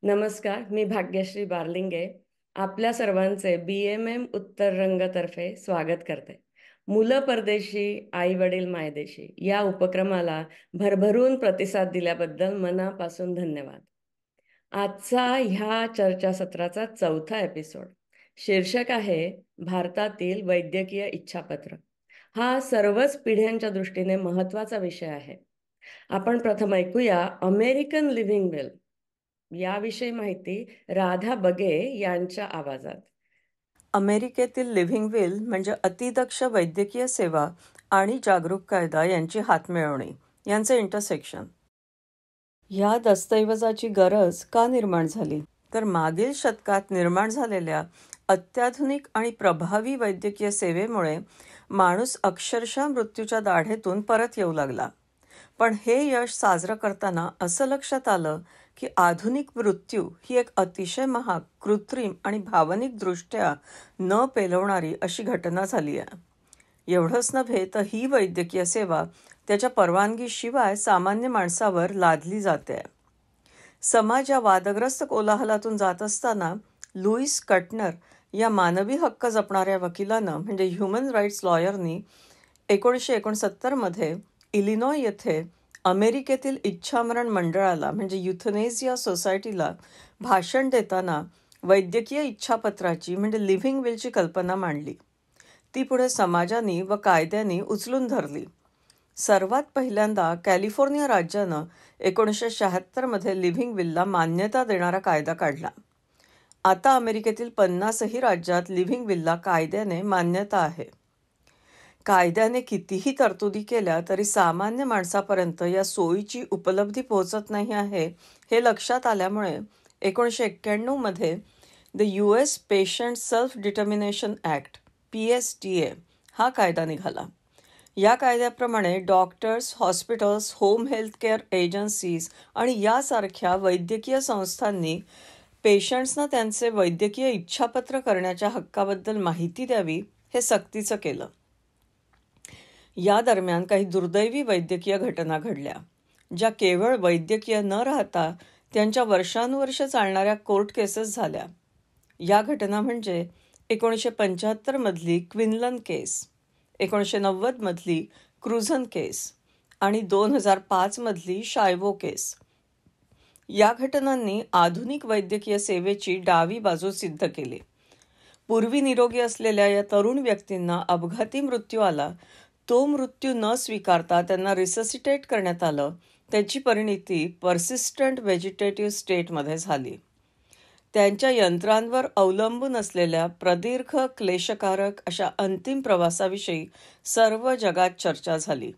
नमस्कार, मी भाग्यश्री बारलिंगे आपल्या सर्वांचे BMM उत्तर रंगतर्फे स्वागत करते. मुलं परदेशी, आई-वडील मायदेशी या उपक्रमाला भरभरून प्रतिसाद दिल्याबद्दल मनापासून धन्यवाद. आजचा ह्या चर्चासत्राचा चौथा एपिसोड. शीर्षक आहे भारतातील वैद्यकीय इच्छापत्र. हा सर्वच पिढ्यांच्या दृष्टीने महत्त्वाचा विषय आहे. आपण प्रथम ऐकूया अमेरिकन लिव्हिंग विल याविषयी माहिती राधा बगे यांच्या आवाजात. अमेरिकेतील लिव्हिंग विल म्हणजे अतिदक्ष वैद्यकीय सेवा आणि जागरूक कायदा यांची हातमिळवणी यांचे इंटरसेक्शन. या दस्तऐवजाची गरज का निर्माण झाली तर मागील शतकात निर्माण झालेल्या अत्याधुनिक आणि प्रभावी वैद्यकीय सेवेमुळे माणूस अक्षरशः मृत्यूच्या दाढेतून परत येऊ लागला. पण हे यश साजरं करताना असं लक्षात आलं की आधुनिक मृत्यू ही एक अतिशय महाग, कृत्रिम आणि भावनिकदृष्ट्या न पेलवणारी अशी घटना झाली आहे. एवढंच नव्हे तर ही वैद्यकीय सेवा त्याच्या परवानगीशिवाय सामान्य माणसावर लादली जाते. समाज या वादग्रस्त कोलाहलातून जात असताना लुईस कटनर या मानवी हक्क जपणाऱ्या वकिलानं म्हणजे ह्युमन राईट्स लॉयरनी 1969 इलिनॉय येथे अमेरिकेतील इच्छामरण मंडळाला म्हणजे युथनेसिया सोसायटीला भाषण देताना वैद्यकीय इच्छापत्राची म्हणजे लिव्हिंग विलची कल्पना मांडली. ती पुढे समाजाने व कायद्याने उचलून धरली. सर्वात पहिल्यांदा कॅलिफोर्निया राज्यानं 1976 लिव्हिंग विलला मान्यता देणारा कायदा काढला. आता अमेरिकेतील 50ही राज्यात लिव्हिंग विलला कायद्याने मान्यता आहे. कायद्याने कितीही तरतुदी केल्या तरी सामान्य माणसापर्यंत या सोयीची उपलब्धी पोहोचत नाही आहे हे लक्षात आल्यामुळे 1991 the US patient self determination act PSTA हा कायदा निघाला. या कायद्याप्रमाणे doctors, hospitals, home health care agencies आणि यासारख्या वैद्यकीय संस्थांनी पेशंट्सना त्यांचे वैद्यकीय इच्छापत्र करण्याच्या हक्काबद्दल माहिती द्यावी हे सक्तीचं केलं. या दरम्यान काही दुर्दैवी वैद्यकीय घटना घडल्या ज्या केवळ वैद्यकीय न राहता त्यांच्या वर्षानुवर्ष चालणाऱ्या कोर्ट केसेस झाल्या. या घटना म्हणजे 1975 क्विनलन केस, 1990 क्रुझन केस आणि 2005 शायवो केस. या घटनांनी आधुनिक वैद्यकीय सेवेची डावी बाजू सिद्ध केली. पूर्वी निरोगी असलेल्या या तरुण व्यक्तींना अपघाती मृत्यू आला. तो मृत्यू न स्वीकारता त्यांना रिससिटेट करण्यात आलं. त्याची परिणिती पर्सिस्टंट व्हेजिटेटिव्ह स्टेटमध्ये झाली. त्यांच्या यंत्रांवर अवलंबून असलेल्या प्रदीर्घ क्लेशकारक अशा अंतिम प्रवासाविषयी सर्व जगात चर्चा झाली.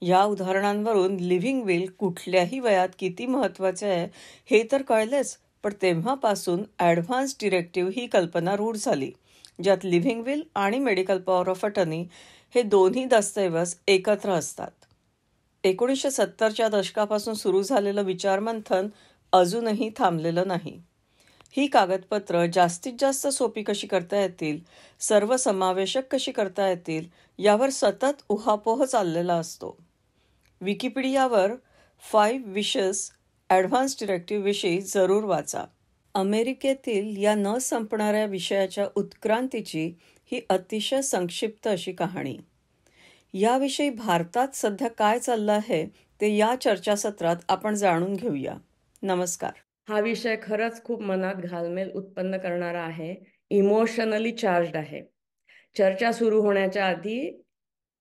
या उदाहरणांवरून लिव्हिंग विल कुठल्याही वयात किती महत्त्वाचे आहे हे तर कळलेच, पण तेव्हापासून ॲडव्हान्स डिरेक्टिव्ह ही कल्पना रूढ झाली, ज्यात लिव्हिंग विल आणि मेडिकल पॉवर ऑफ अटर्नी हे दोन्ही दस्तऐवज एकत्र असतात. 1970च्या दशकापासून सुरू झालेलं विचारमंथन अजूनही थांबलेलं नाही. ही कागदपत्र जास्तीत जास्त सोपी कशी करता येतील, सर्वसमावेशक कशी करता येतील यावर सतत उहापोह चाललेला असतो. विकिपीडियावर 5 विशेस ॲडव्हान्स डिरेक्टिव्ह विषयी जरूर वाचा. अमेरिकेतील या न संपणाऱ्या विषयाच्या उत्क्रांतीची ही अतिशय संक्षिप्त अशी कहाणी. याविषयी भारतात सध्या काय चाललं आहे ते या चर्चासत्रात आपण जाणून घेऊया. नमस्कार. हा विषय खरंच खूप मनात घालमेल उत्पन्न करणारा आहे, इमोशनली चार्जड आहे. चर्चा सुरू होण्याच्या आधी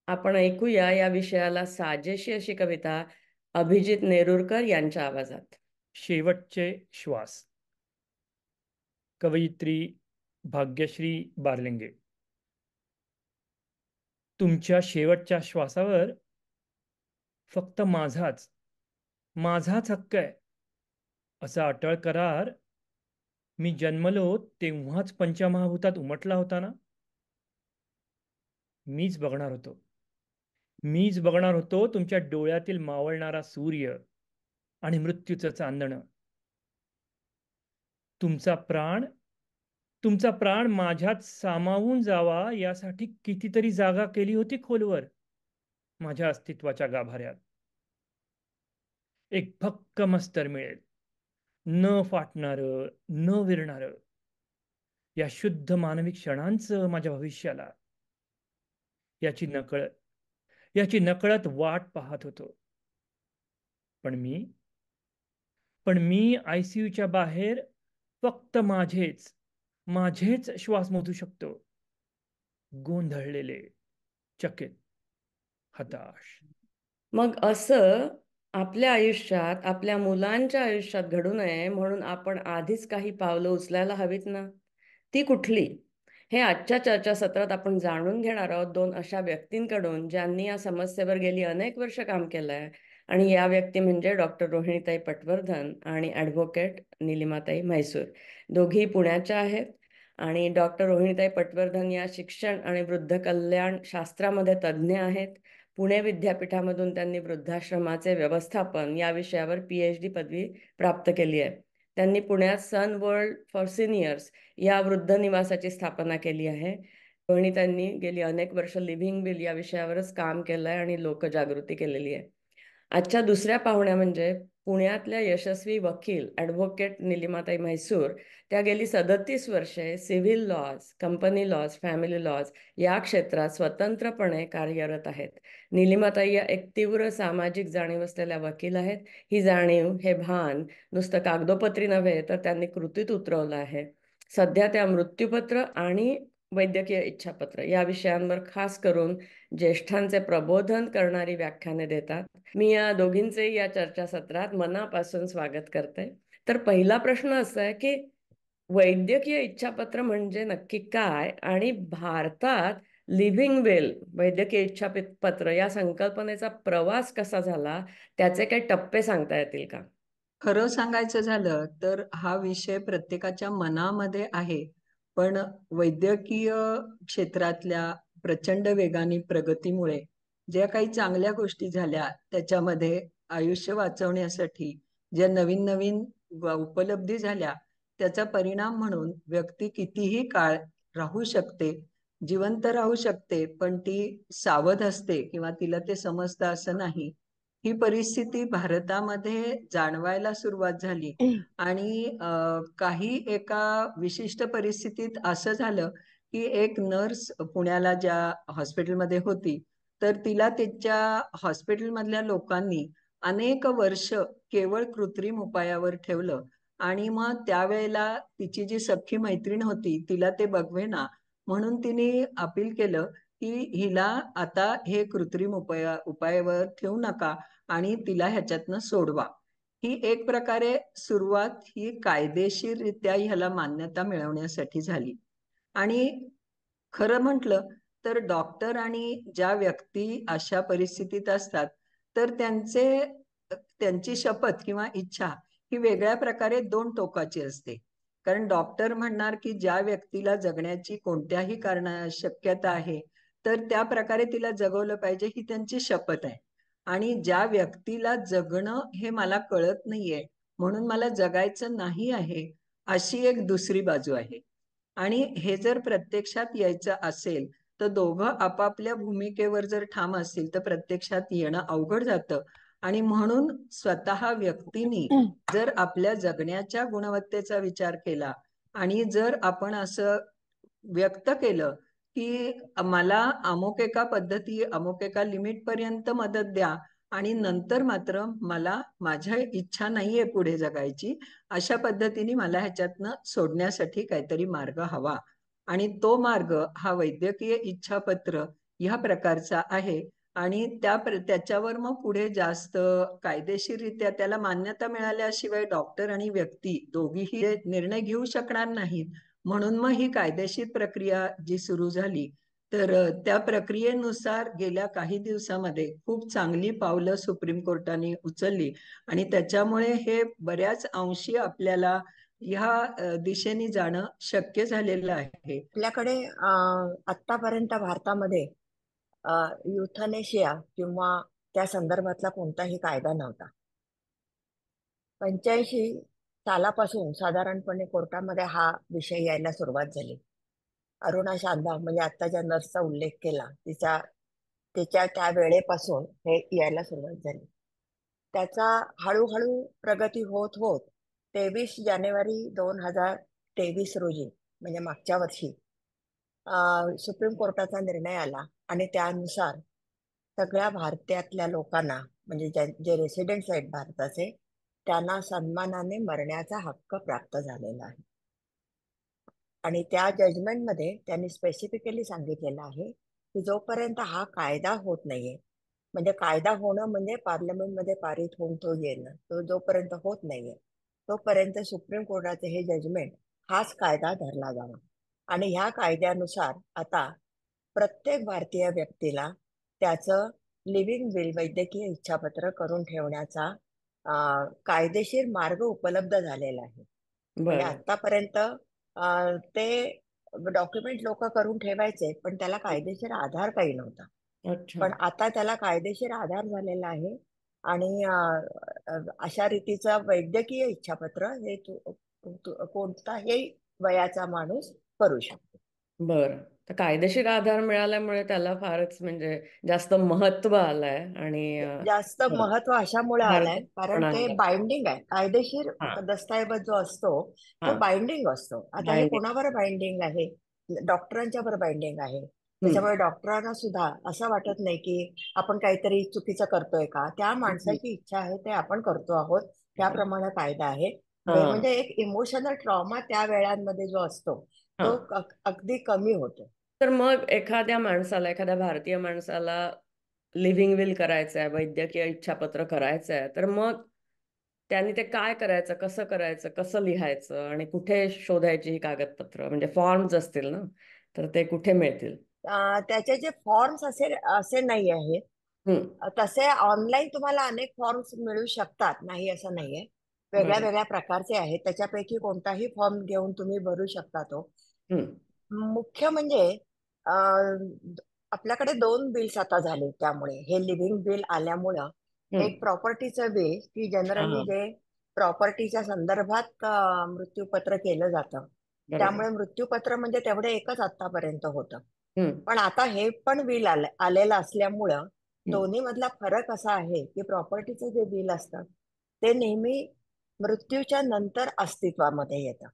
आपण ऐकूया या विषयाला साजेशी अशी कविता अभिजित नेरुरकर यांच्या आवाजात. शेवटचे श्वास. कवयित्री भाग्यश्री बारलिंगे. तुमच्या शेवटच्या श्वासावर फक्त माझाच हक्क आहे असा अटळ करार मी जन्मलो तेव्हाच पंचमहाभूतात उमटला होता ना. मीच बघणार होतो तुमच्या डोळ्यातील मावळणारा सूर्य आणि मृत्यूचं चांदणं. तुमचा प्राण माझ्यात सामावून जावा यासाठी कितीतरी जागा केली होती खोलवर माझ्या अस्तित्वाच्या गाभाऱ्यात. एक भक्कम अस्तर मिळेल न फाटणारं, न विरणारं या शुद्ध मानवी क्षणांचं माझ्या भविष्याला याची नकळत वाट पाहत होतो. पण मी ICUच्या बाहेर फक्त माझेच श्वास मोजू शकतो. गोंधळलेले, चकित, हताश. मग असं आपल्या आयुष्यात, आपल्या मुलांच्या आयुष्यात घडू नये म्हणून आपण आधीच काही पावलं उचलायला हवीत ना. ती कुठली? हे आजच्या चर्चासत्रात आपण जाणून घेणार आहोत 2 अशा व्यक्तींकडून ज्यांनी या समस्येवर गेली अनेक वर्ष काम केलंय. आणि या व्यक्ती म्हणजे डॉक्टर रोहिणीताई पटवर्धन आणि ॲडव्होकेट निलिमाताई म्हैसूर. दोघी पुण्याच्या आहेत. आणि डॉक्टर रोहिणीताई पटवर्धन या शिक्षण आणि वृद्ध कल्याण शास्त्रामध्ये तज्ज्ञ आहेत. पुणे विद्यापीठामधून त्यांनी वृद्धाश्रमाचे व्यवस्थापन या विषयावर PhD पदवी प्राप्त केली आहे. त्यांनी पुण्यात सन वर्ल्ड फॉर सिनियर्स या वृद्ध निवासाची स्थापना केली आहे. रोहिणीताईंनी गेली अनेक वर्ष लिव्हिंग विल या विषयावरच काम केलंय आणि लोकजागृती केलेली आहे. आजच्या दुसऱ्या पाहुण्या म्हणजे पुण्यातल्या यशस्वी वकील ॲडव्होकेट निलिमाताई म्हैसूर. त्या गेली 37 वर्षे civil laws, company laws, family laws या क्षेत्रात स्वतंत्रपणे कार्यरत आहेत. निलिमाताई या एक तीव्र सामाजिक जाणीव असलेल्या वकील आहेत. ही जाणीव, हे भान नुसतं कागदोपत्री नव्हे तर त्यांनी कृतीत उतरवलं आहे. सध्या त्या मृत्यूपत्र आणि वैद्यकीय इच्छापत्र या विषयांवर खास करून ज्येष्ठांचे प्रबोधन करणारी व्याख्याने देतात. मी या दोघींचे या चर्चासत्रात मनापासून स्वागत करते. तर पहिला प्रश्न असा आहे की वैद्यकीय इच्छापत्र म्हणजे नक्की काय, आणि भारतात लिव्हिंग विल, वैद्यकीय इच्छापत्र या संकल्पनेचा प्रवास कसा झाला, त्याचे काही टप्पे सांगता येतील का? खरं सांगायचं झालं तर हा विषय प्रत्येकाच्या मनामध्ये आहे, पण वैद्यकीय क्षेत्रातल्या प्रचंड वेगाने प्रगतीमुळे ज्या काही चांगल्या गोष्टी झाल्या त्याच्यामध्ये आयुष्य वाचवण्यासाठी ज्या नवीन नवीन उपलब्धी झाल्या त्याचा परिणाम म्हणून व्यक्ती कितीही काळ राहू शकते, जिवंत राहू शकते, पण ती सावध असते किंवा तिला ते समजतं असं नाही. ही परिस्थिती भारतामध्ये जाणवायला सुरुवात झाली आणि काही एका विशिष्ट परिस्थितीत असं झालं की एक नर्स पुण्याला ज्या हॉस्पिटलमध्ये होती, तर तिला तिच्या हॉस्पिटलमधल्या लोकांनी अनेक वर्ष केवळ कृत्रिम उपायावर ठेवलं आणि मग त्यावेळेला तिची जी सख्खी मैत्रीण होती तिला ते बघवेना, म्हणून तिने अपील केलं की हिला आता हे कृत्रिम उपायावर ठेवू नका आणि तिला ह्याच्यातनं सोडवा. ही एक प्रकारे सुरुवात ही कायदेशीररित्या ह्याला मान्यता मिळवण्यासाठी झाली. आणि खरं म्हटलं तर डॉक्टर आणि ज्या व्यक्ती अशा परिस्थितीत असतात तर त्यांची शपथ किंवा इच्छा ही वेगळ्या प्रकारे 2 टोकाची असते. कारण डॉक्टर म्हणणार की ज्या व्यक्तीला जगण्याची कोणत्याही शक्यता आहे तर त्या प्रकारे तिला जगवलं पाहिजे, ही त्यांची शपथ आहे. आणि ज्या व्यक्तीला जगणं हे मला कळत नाहीये म्हणून मला जगायचं नाही आहे, अशी एक दुसरी बाजू आहे. आणि हे जर प्रत्यक्षात यायचं असेल तर दोघं आपापल्या भूमिकेवर जर ठाम असतील तर प्रत्यक्षात येणं अवघड जातं. आणि म्हणून स्वतः व्यक्तीने जर आपल्या जगण्याच्या गुणवत्तेचा विचार केला आणि जर आपण असं व्यक्त केलं की मला अमुक एका पद्धती, अमुक एका लिमिट पर्यंत मदत द्या आणि नंतर मात्र मला माझ्या इच्छा नाहीये पुढे जगायची, अशा पद्धतीने मला ह्याच्यातनं सोडण्यासाठी काहीतरी मार्ग हवा. आणि तो मार्ग हा वैद्यकीय इच्छापत्र ह्या प्रकारचा आहे. आणि त्याच्यावर मग पुढे जास्त कायदेशीररित्या त्याला मान्यता मिळाल्याशिवाय डॉक्टर आणि व्यक्ती दोघीही निर्णय घेऊ शकणार नाहीत. म्हणून मग ही कायदेशीर प्रक्रिया जी सुरू झाली, तर त्या प्रक्रियेनुसार गेल्या काही दिवसामध्ये खूप चांगली पावलं सुप्रीम कोर्टाने उचलली आणि त्याच्यामुळे हे बऱ्याच अंशी आपल्याला ह्या दिशेने जाणं शक्य झालेलं आहे. आपल्याकडे आतापर्यंत भारतामध्ये युथनेशिया किंवा त्या संदर्भातला कोणताही कायदा नव्हता. 85 सालापासून साधारणपणे कोर्टामध्ये हा विषय यायला सुरुवात झाली. अरुणा शांतबाग म्हणजे आता ज्या नर्सचा उल्लेख केला तिच्या त्या वेळेपासून हे यायला सुरुवात झाली. त्याचा हळूहळू प्रगती होत होत 23 जानेवारी 2023 रोजी म्हणजे मागच्या वर्षी सुप्रीम कोर्टाचा निर्णय आला आणि त्यानुसार सगळ्या भारतातल्या लोकांना म्हणजे जे रेसिडेंट्स आहेत भारताचे त्यांना सन्मानाने मरण्याचा हक्क प्राप्त झालेला आहे. आणि त्या जजमेंटमध्ये त्यांनी स्पेसिफिकली सांगितलेलं आहे की जोपर्यंत हा कायदा होत नाहीये, म्हणजे कायदा होणं म्हणजे पार्लमेंटमध्ये पारित होऊन तो येणं, तो जोपर्यंत होत नाहीये तोपर्यंत सुप्रीम कोर्टाचे हे जजमेंट हाच कायदा धरला जावा. आणि ह्या कायद्यानुसार आता प्रत्येक भारतीय व्यक्तीला त्याचं लिव्हिंग विल वैद्यकीय इच्छापत्र करून ठेवण्याचा कायदेशीर मार्ग उपलब्ध झालेला आहे. म्हणजे बरं. आतापर्यंत ते डॉक्युमेंट लोक करून ठेवायचे पण त्याला कायदेशीर आधार काही नव्हता. अच्छा. पण आता त्याला कायदेशीर आधार झालेला आहे आणि अशा रीतीचं वैद्यकीय इच्छापत्र हे कोणताही वयाचा माणूस करू शकतो. बरं. तर कायदेशीर आधार मिळाल्यामुळे त्याला फारच म्हणजे जास्त महत्व आलंय आणि जास्त बरं. महत्व अशामुळे आलंय भारतात कारण पण ते आहे. बाइंडिंग आहे. कायदेशीर हा दस्तऐवज जो असतो तो हा बाइंडिंग असतो. आता हे बाइंडिंग. कोणावर बाइंडिंग आहे? डॉक्टरांच्या वर बाइंडिंग आहे. हम्म. त्याच्यामुळे डॉक्टरांना सुद्धा असं वाटत नाही की आपण काहीतरी चुकीचं करतोय का. त्या हम्म. माणसाची इच्छा आहे ते आपण करतो आहोत, त्याप्रमाणे कायदा आहे. हा म्हणजे एक इमोशनल ट्रॉमा त्या वेळांमध्ये जो असतो हा तो अगदी कमी होतो. तर मग एखाद्या माणसाला, एखाद्या भारतीय माणसाला लिव्हिंग विल करायचं आहे, वैद्यकीय इच्छापत्र करायचं आहे, तर मग त्यांनी ते काय करायचं, कसं करायचं, कसं लिहायचं आणि कुठे शोधायची ही कागदपत्र, म्हणजे फॉर्म्स असतील ना, तर ते कुठे मिळतील? त्याचे जे फॉर्म्स असे असे नाही आहेत. हम्म. तसे ऑनलाईन तुम्हाला अनेक फॉर्म्स मिळू शकतात, नाही असं नाहीये. वेगळ्या बरं. वेगळ्या प्रकारचे आहेत, त्याच्यापैकी कोणताही फॉर्म घेऊन तुम्ही भरू शकता तो. हम्म. मुख्य म्हणजे अं, आपल्याकडे 2 बिल्स आता झाले. त्यामुळे हे लिव्हिंग बिल आल्यामुळं हम्म. एक प्रॉपर्टीचं बिल की हा जनरली जे प्रॉपर्टीच्या संदर्भात मृत्यूपत्र केलं जातं, बरोबर. त्यामुळे मृत्यूपत्र म्हणजे तेवढे एकच आतापर्यंत होतं. हम्म. पण आता हे पण बिल आलेलं असल्यामुळं हम्म. दोन्ही मधला फरक असा आहे की प्रॉपर्टीचं जे बिल असतं ते नेहमी मृत्यूच्या नंतर अस्तित्वामध्ये येतं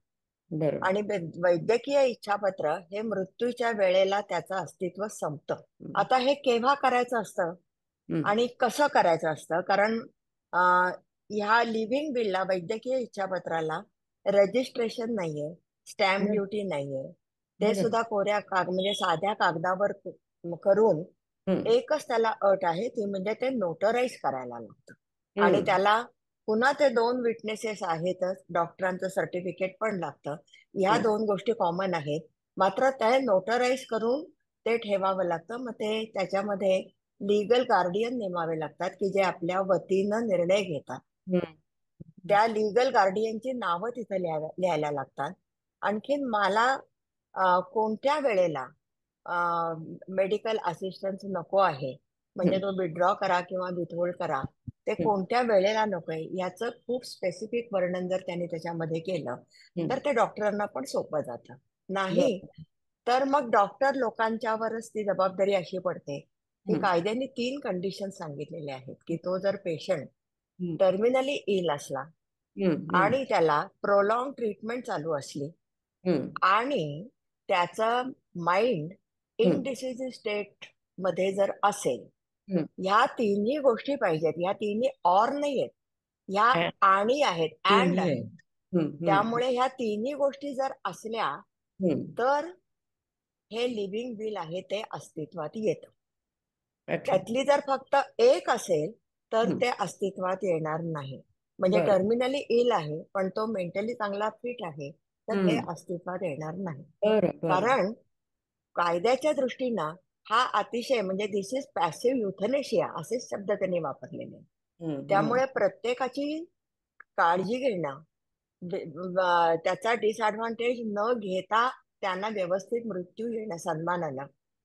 बरोबर. आणि वैद्यकीय इच्छापत्र हे मृत्यूच्या वेळेला त्याचं अस्तित्व संपतं. हम्म. आता हे केव्हा करायचं असतं हम्म. आणि कसं करायचं असतं? कारण अं, ह्या लिव्हिंग बिलला, वैद्यकीय इच्छापत्राला रजिस्ट्रेशन नाहीये, स्टॅम्प बरं. ड्युटी नाहीये. ते बरं. सुद्धा कोऱ्या म्हणजे साध्या कागदावर करून हम्म. एकच त्याला अट आहे ती म्हणजे ते नोटराईज करायला लागतं. आणि हम्म. त्याला पुन्हा ते 2 विटनेसेस आहेतच, डॉक्टरांचं सर्टिफिकेट पण लागतं. ह्या हम्म. 2 गोष्टी कॉमन आहेत. मात्र ते नोटराईज करून ते ठेवावं लागतं. मग ते त्याच्यामध्ये लीगल गार्डियन नेमावे लागतात की जे आपल्या वतीनं निर्णय घेतात. हम्म. त्या लीगल गार्डियनची नावं तिथे लिहायला लागतात. आणखीन मला कोणत्या वेळेला मेडिकल असिस्टन्स नको आहे, म्हणजे हम्म. तो विड्रॉ करा किंवा विथहोल्ड करा, ते हम्म. कोणत्या वेळेला नकोय याचं खूप स्पेसिफिक वर्णन जर त्यांनी त्याच्यामध्ये केलं तर हम्म. ते डॉक्टरांना पण सोपं जातं. नाही बरं. तर मग डॉक्टर लोकांच्यावरच ती जबाबदारी अशी पडते की हम्म. कायद्याने 3 कंडिशन सांगितलेले आहेत की तो जर पेशंट हम्म. टर्मिनली इल असला हम्म. हम्म. आणि त्याला प्रोलॉंग ट्रीटमेंट चालू असली हम्म. आणि त्याचा माइंड हम्म. इनडिसिजिव्ह स्टेट मध्ये जर असेल, हम्म. ह्या तिन्ही गोष्टी पाहिजेत. ह्या तिन्ही ऑर नाही आहेत, ह्या अ- आणि आहेत, अँड दोन्ही आहे. आहेत. हम्म. हम्म. त्यामुळे ह्या तिन्ही गोष्टी जर असल्या हम्म. तर हे लिव्हिंग विल आहे ते अस्तित्वात येतं. अच्छा. त्यातली जर फक्त एक असेल तर हम्म. ते अस्तित्वात येणार नाही. म्हणजे बरं. टर्मिनली इल आहे पण तो मेंटली चांगला फिट आहे तर हे हम्म. अस्तित्वात येणार नाही. बरं. बरं. कारण कायद्याच्या दृष्टीनं हा अतिशय म्हणजे दिस इज पॅसिव्ह युथनेशिया असेच शब्द त्यांनी वापरलेले आहेत. हम्म. हम्म. त्यामुळे प्रत्येकाची काळजी घेणं, त्याचा डिसएडव्हान्टेज न घेता त्यांना व्यवस्थित मृत्यू येणं सन्मानानं,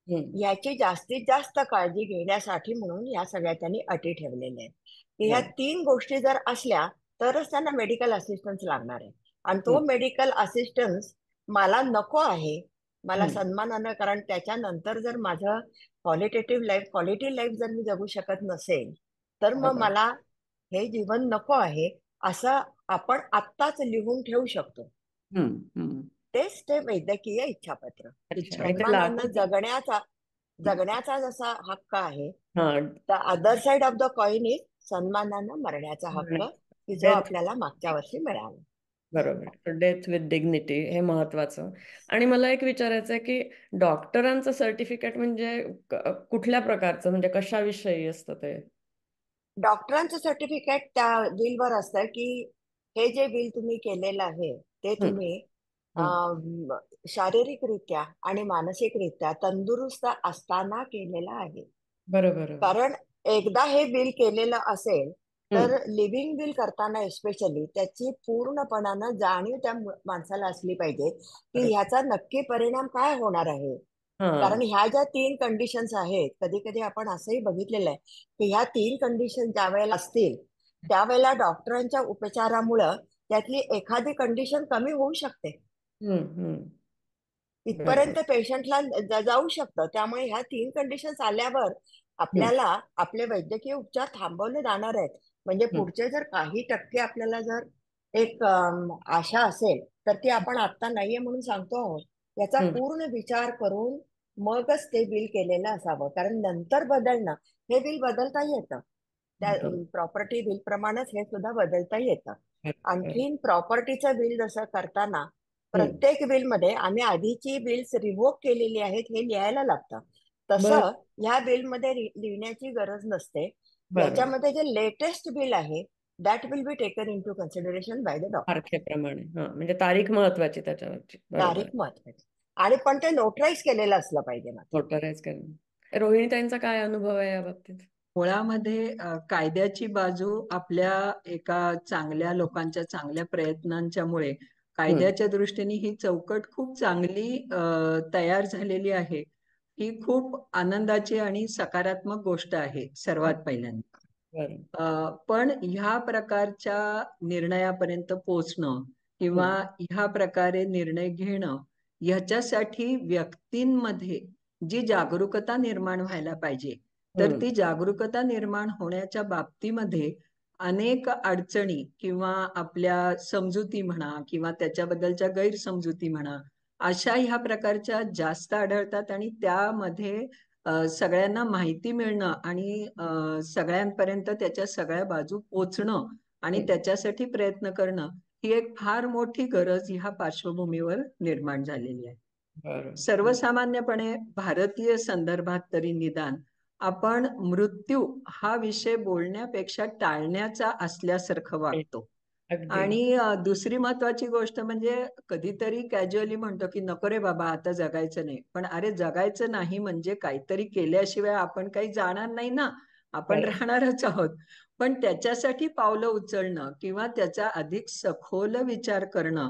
हम्म. याची जास्तीत जास्त काळजी घेण्यासाठी म्हणून या सगळ्या त्यांनी अटी ठेवलेल्या आहेत की ह्या बरं. 3 गोष्टी जर असल्या तरच त्यांना मेडिकल असिस्टन्स लागणार आहे. आणि तो हम्म. मेडिकल असिस्टन्स मला नको आहे, मला हम्म. सन्मानानं, कारण त्याच्यानंतर जर माझं क्वालिटी लाईफ जर मी जगू शकत नसेल तर मग बरोबर. मला हे जीवन नको आहे असं आपण आत्ताच लिहून ठेवू शकतो. हम्म, हम्म. तेच ते वैद्यकीय इच्छापत्र. अच्छा, आणि ते सन्मानानं लागू जगण्याचा जसा हक्क आहे, हा the other side of the coin is सन्मानानं मरण्याचा हक्क, की जो डेथ, आपल्याला मागच्या वर्षी मिळाला. बरोबर, डेथ विथ डिग्निटी हे महत्वाचं. आणि मला एक विचारायचं आहे की डॉक्टरांचं सर्टिफिकेट म्हणजे कुठल्या प्रकारचं, म्हणजे कशाविषयी असतं ते? डॉक्टरांचं सर्टिफिकेट त्या बिलवर असतं की हे जे बिल तुम्ही केलेलं आहे ते हम्म, तुम्ही हम्म. शारीरिकरित्या आणि मानसिकरित्या तंदुरुस्त असताना केलेलं आहे. बरोबर, बरोबर. कारण एकदा हे बिल केलेलं असेल तर हम्म, लिव्हिंग बिल करताना एस्पेशली त्याची पूर्णपणानं जाणीव त्या माणसाला असली पाहिजे की बरोबर. ह्याचा नक्की परिणाम काय होणार आहे. कारण हा. ह्या ज्या 3 कंडिशन्स आहेत, कधी कधी आपण असंही बघितलेलं आहे की ह्या 3 कंडिशन ज्या वेळेला असतील त्यावेळेला डॉक्टरांच्या उपचारामुळं त्यातली एखादी कंडिशन कमी होऊ शकते. हम्म, हम्म. बरोबर. इथपर्यंत पेशंटला जाऊ शकतं. त्यामुळे ह्या 3 कंडिशन्स आल्यावर हम्म, आपल्याला आपले वैद्यकीय उपचार थांबवले जाणार आहेत. म्हणजे हम्म, पुढचे जर काही टक्के आपल्याला जर एक आशा असेल तर ती आपण आता नाहीये म्हणून सांगतो आहोत. याचा हम्म. पूर्ण विचार करून मगच ते बिल केलेलं असावं. कारण नंतर बदलणं, हे बिल बदलता येतं. त्या बरोबर. प्रॉपर्टी बिल प्रमाणेच हे सुद्धा बदलता येतं. बरोबर. आणखीन प्रॉपर्टीचं बिल जसं करताना हम्म. प्रत्येक बिलमध्ये आम्ही आधीची बिल्स रिव्होक केलेली आहेत हे लिहायला लागतं. बर तसं ह्या बिलमध्ये लिहिण्याची गरज नसते. बरं. याच्यामध्ये जे लेटेस्ट बिल आहे that will be taken into consideration by the doctor. तारखेप्रमाणे, हा, म्हणजे तारीख महत्वाची त्याच्यावरची. बरोबर. तारीख महत्वाची आणि पण ते नोटराईज केलेलं असलं पाहिजे मात्र. नोटराईज करणं. रोहिणीताईंचा काय अनुभव आहे या बाबतीत? मुळामध्ये कायद्याची बाजू आपल्या एका चांगल्या लोकांच्या चांगल्या प्रयत्नांच्यामुळे हम्म. कायद्याच्या दृष्टीने ही चौकट खूप चांगली तयार झालेली आहे. ही खूप आनंदाची आणि सकारात्मक गोष्ट आहे सर्वात पहिल्यांदा. बरं. पण ह्या प्रकारच्या निर्णयापर्यंत पोचणं किंवा हम्म. ह्या प्रकारे निर्णय घेणं, ह्याच्यासाठी व्यक्तींमध्ये जी जागरूकता निर्माण व्हायला पाहिजे, तर हम्म. ती जागरूकता निर्माण होण्याच्या बाबतीमध्ये अनेक अडचणी किंवा आपल्या समजुती म्हणा किंवा त्याच्याबद्दलच्या गैरसमजुती म्हणा, अशा ह्या प्रकारच्या जास्त आढळतात आणि त्यामध्ये सगळ्यांना माहिती मिळणं आणि सगळ्यांपर्यंत त्याच्या सगळ्या बाजू पोचणं आणि हम्म. त्याच्यासाठी प्रयत्न करणं, ही एक फार मोठी गरज ह्या पार्श्वभूमीवर निर्माण झालेली आहे. बरं. सर्वसामान्यपणे भारतीय संदर्भात तरी निदान आपण मृत्यू हा विषय बोलण्यापेक्षा टाळण्याचा असल्यासारखं वागतो. अगदी. आणि दुसरी महत्वाची गोष्ट म्हणजे कधीतरी कॅज्युअली म्हणतो की नको रे बाबा आता जगायचं नाही. पण अरे जगायचं नाही म्हणजे काहीतरी केल्याशिवाय आपण काही जाणार नाही ना. आपण बरं. राहणारच आहोत. पण त्याच्यासाठी पावलं उचलणं किंवा त्याचा अधिक सखोल विचार करणं,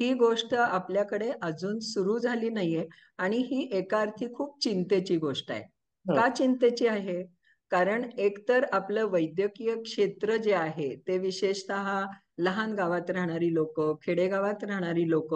ही गोष्ट आपल्याकडे अजून सुरू झाली नाहीये आणि ही एका अर्थी खूप चिंतेची गोष्ट आहे. हं. का चिंतेची आहे? कारण एकतर आपलं वैद्यकीय क्षेत्र जे आहे ते विशेषतः लहान गावात राहणारी लोक, खेडेगावात राहणारी लोक,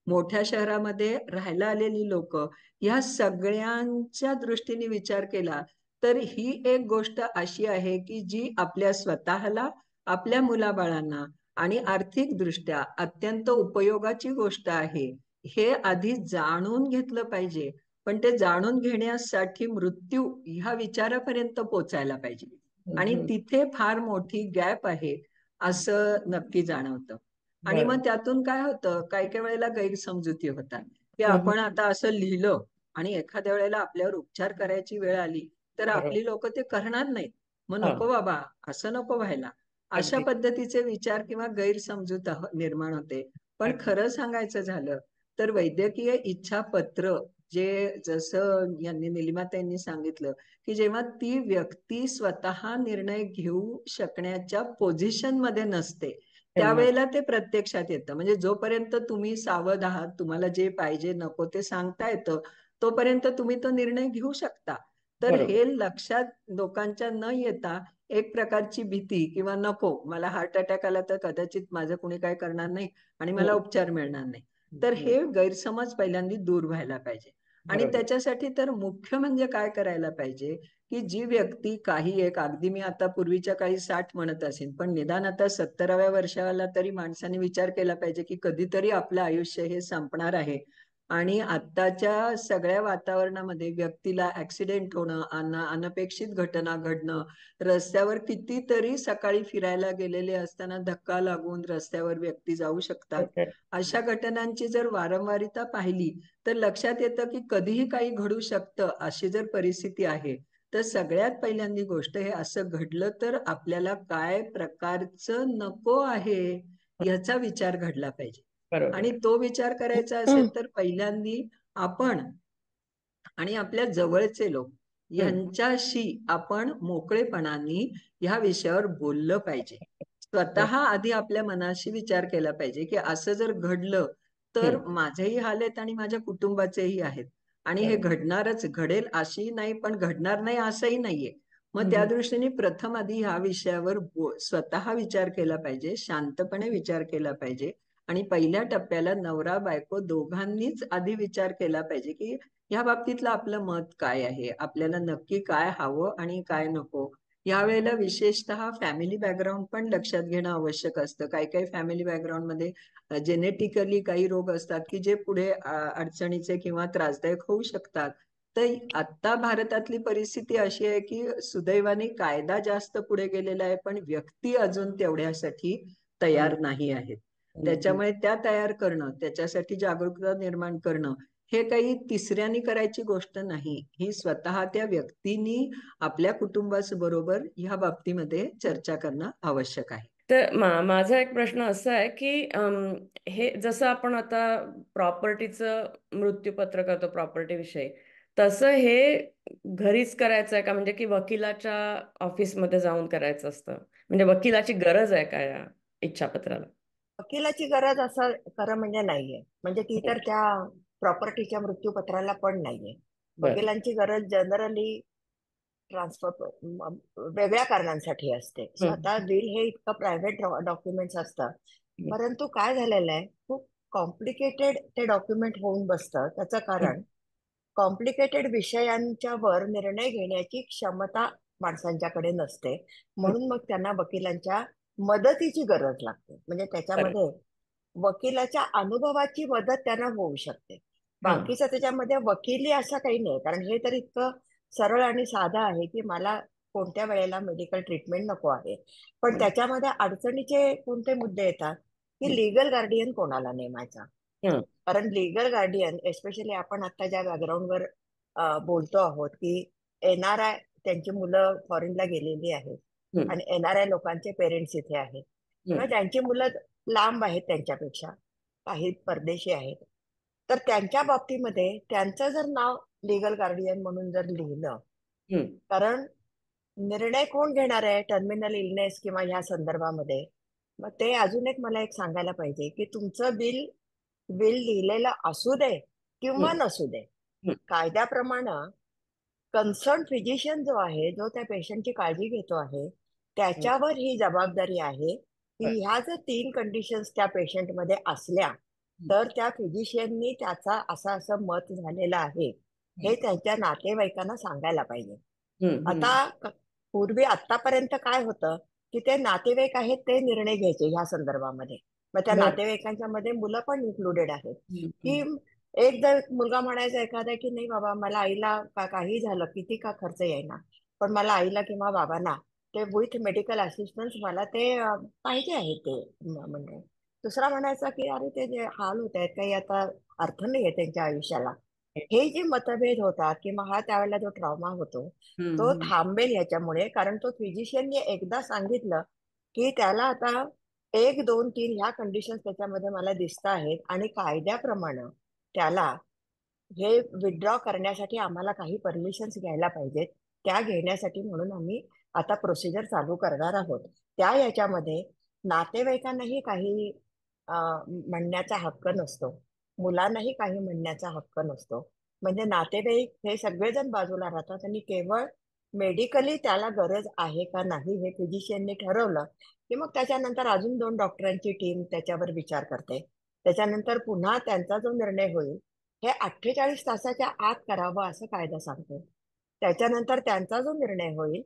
मोठ्या शहरामध्ये राहायला आलेली लोक, ह्या सगळ्यांच्या दृष्टीने विचार केला तर ही एक गोष्ट अशी आहे की जी आपल्या स्वतःला, आपल्या मुलाबाळांना आणि आर्थिकदृष्ट्या अत्यंत उपयोगाची गोष्ट आहे. हे आधी जाणून घेतलं पाहिजे. पण ते जाणून घेण्यासाठी मृत्यू ह्या विचारापर्यंत पोचायला पाहिजे. आणि हं. तिथे फार मोठी गॅप आहे असं नक्की जाणवतं. आणि बरं. मग त्यातून काय होतं, काही काही वेळेला गैरसमजुती होतात की हं. आपण आता असं लिहिलं आणि एखाद्या वेळेला आपल्यावर उपचार करायची वेळ आली तर बरोबर. आपली लोक ते करणार नाहीत. मग हा. नको बाबा, असं नको व्हायला. अशा अगदी. पद्धतीचे विचार किंवा गैरसमजूत निर्माण होते. पण अगदी. खरं सांगायचं झालं तर वैद्यकीय इच्छापत्र जे जसं यांनी निलिमाताईंनी सांगितलं की जेव्हा ती व्यक्ती स्वतः निर्णय घेऊ शकण्याच्या पोझिशन मध्ये नसते तेव्हा. त्यावेळेला ते प्रत्यक्षात येतं. म्हणजे जोपर्यंत तुम्ही सावध आहात, तुम्हाला जे पाहिजे नको ते सांगता येतं, तोपर्यंत तुम्ही तो निर्णय घेऊ शकता. तर बरोबर. हे लक्षात लोकांच्या न येता एक प्रकारची भीती किंवा नको मला हार्ट अटॅक आला तर कदाचित माझं कुणी काय करणार नाही आणि मला हं. उपचार मिळणार नाही. तर हं. हे गैरसमज पहिल्यांदा दूर व्हायला पाहिजे. आणि बरोबर. त्याच्यासाठी तर मुख्य म्हणजे काय करायला पाहिजे की जी व्यक्ती काही एक, अगदी मी आता पूर्वीच्या काही 60 म्हणत असेल, पण निदान आता 70व्या वर्षाला तरी माणसाने विचार केला पाहिजे की कधीतरी आपलं आयुष्य हे संपणार आहे. आणि आत्ताच्या सगळ्या वातावरणामध्ये व्यक्तीला ऍक्सिडेंट होणं, अनपेक्षित घटना घडणं, रस्त्यावर कितीतरी सकाळी फिरायला गेलेले असताना धक्का लागून रस्त्यावर व्यक्ती जाऊ शकतात. अशा घटनांची जर वारंवारिता पाहिली तर लक्षात येतं की कधीही काही घडू शकतं. अशी जर परिस्थिती आहे तर सगळ्यात पहिल्यांदी गोष्ट, हे असं घडलं तर आपल्याला काय प्रकारचं नको आहे ह्याचा विचार घडला पाहिजे. आणि बरोबर. तो विचार करायचा असेल तर पहिल्यांदी आपण आणि आपल्या जवळचे लोक यांच्याशी आपण मोकळेपणाने ह्या विषयावर बोललं पाहिजे. स्वतः आधी आपल्या मनाशी विचार केला पाहिजे की असं जर घडलं तर माझेही हाल आहेत आणि माझ्या कुटुंबाचेही आहेत. आणि हे घडणारच, घडेल अशी नाही, पण घडणार नाही असंही नाहीये. मग त्या दृष्टीने प्रथम आधी ह्या विषयावर स्वतः विचार केला पाहिजे, शांतपणे विचार केला पाहिजे. आणि पहिल्या टप्प्याला नवरा बायको दोघांनीच आधी विचार केला पाहिजे की ह्या बाबतीतलं आपलं मत काय आहे, आपल्याला नक्की काय हवं आणि काय नको. यावेळेला विशेषतः फॅमिली बॅकग्राऊंड पण लक्षात घेणं आवश्यक असतं. काही काही फॅमिली बॅकग्राऊंडमध्ये जेनेटिकली काही रोग असतात की जे पुढे अडचणीचे किंवा त्रासदायक होऊ शकतात. तर आता भारतातली परिस्थिती अशी आहे की सुदैवाने कायदा जास्त पुढे गेलेला आहे, पण व्यक्ती अजून तेवढ्यासाठी तयार नाही आहेत. त्याच्यामुळे त्या तयार करणं, त्याच्यासाठी जागरूकता निर्माण करणं हे काही तिसऱ्यानी करायची गोष्ट नाही. ही स्वतः त्या व्यक्तीनी आपल्या कुटुंबाबरोबर ह्या बाबतीमध्ये चर्चा करणं आवश्यक आहे. तर माझा एक प्रश्न असा आहे की हे जसं आपण आता प्रॉपर्टीचं मृत्यूपत्र करतो प्रॉपर्टी विषयी, तसं हे घरीच करायचं आहे का? म्हणजे की वकिलाच्या ऑफिसमध्ये जाऊन करायचं असतं? म्हणजे वकिलाची गरज आहे का या इच्छापत्राला? वकिलाची गरज असं खरं म्हणजे नाहीये. म्हणजे ती तर त्या प्रॉपर्टीच्या मृत्यूपत्राला पण नाहीये. बरं. वकिलांची गरज जनरली ट्रान्सफर वेगळ्या कारणांसाठी असते. स्वतः बिल हे इतकं प्रायव्हेट डॉक्युमेंट्स असतं. परंतु काय झालेलं आहे, खूप कॉम्प्लिकेटेड ते डॉक्युमेंट होऊन बसतं. त्याचं कारण कॉम्प्लिकेटेड विषयांच्या वर निर्णय घेण्याची क्षमता माणसांच्याकडे नसते. म्हणून मग त्यांना वकिलांच्या मदतीची गरज लागते. म्हणजे त्याच्यामध्ये वकिलाच्या अनुभवाची मदत त्यांना होऊ शकते. बाकीचं त्याच्यामध्ये वकिली असं काही नाही, कारण हे तर इतकं सरळ आणि साधं आहे की मला कोणत्या वेळेला मेडिकल ट्रीटमेंट नको आहे. पण त्याच्यामध्ये अडचणीचे कोणते मुद्दे येतात की लीगल गार्डियन कोणाला नेमायचा. कारण लीगल गार्डियन एस्पेशली आपण आता ज्या बॅकग्राऊंडवर बोलतो आहोत की एनआरआय, त्यांची मुलं फॉरेनला गेलेली आहेत आणि एनआरआय लोकांचे पेरेंट्स इथे आहेत किंवा त्यांची मुलं लांब आहेत त्यांच्यापेक्षा, काही परदेशी आहेत, तर त्यांच्या बाबतीमध्ये त्यांचं जर नाव लीगल गार्डियन म्हणून जर लिहिलं, कारण निर्णय कोण घेणार आहे टर्मिनल इलनेस किंवा ह्या संदर्भामध्ये, मग ते अजून एक मला एक सांगायला पाहिजे की तुमचं बिल लिहिलेलं असू दे किंवा नसू दे, कायद्याप्रमाणे कन्सर्न फिजिशियन जो आहे, जो त्या पेशंटची काळजी घेतो आहे, त्याच्यावर ही जबाबदारी आहे की ह्या जर 3 कंडिशन्स त्या पेशंटमध्ये असल्या तर त्या फिजिशियननी त्याचा असं मत झालेलं आहे हे त्यांच्या नातेवाईकांना सांगायला पाहिजे. आता पूर्वी आतापर्यंत काय होतं की ते नातेवाईक आहेत ते निर्णय घ्यायचे ह्या संदर्भामध्ये. मग त्या नातेवाईकांच्या मध्ये मुलं पण इन्क्लुडेड आहेत की एक जर मुलगा म्हणायचा एखादा की नाही बाबा, मला आईला काही झालं, किती का खर्च येईना, पण मला आईला किंवा बाबांना ते विथ मेडिकल असिस्टन्स मला ते पाहिजे आहे ते म्हणजे. दुसरा म्हणायचा की अरे ते जे हाल होत आहेत काही आता अर्थ नाहीये त्यांच्या आयुष्याला. हे जे मतभेद होतात किंवा हा त्यावेळेला जो ट्रॉमा होतो तो थांबेल ह्याच्यामुळे, कारण तो फिजिशियनने एकदा सांगितलं की त्याला आता 1, 2, 3 ह्या कंडिशन्स त्याच्यामध्ये मला दिसत आहेत आणि कायद्याप्रमाणे त्याला हे विथड्रॉ करण्यासाठी आम्हाला काही परमिशन्स घ्यायला पाहिजेत. त्या घेण्यासाठी म्हणून आम्ही आता प्रोसिजर चालू करणार आहोत. त्या याच्यामध्ये नातेवाईकांनाही काही म्हणण्याचा हक्क नसतो, मुलांनाही काही म्हणण्याचा हक्क नसतो. म्हणजे नातेवाईक हे सगळेजण बाजूला राहतात आणि केवळ मेडिकली त्याला गरज आहे का नाही हे फिजिशियनने ठरवलं की मग त्याच्यानंतर अजून 2 डॉक्टरांची टीम त्याच्यावर विचार करते. त्याच्यानंतर पुन्हा त्यांचा जो निर्णय होईल हे 48 तासाच्या आत करावं असं कायदा सांगतो. त्याच्यानंतर त्यांचा जो निर्णय होईल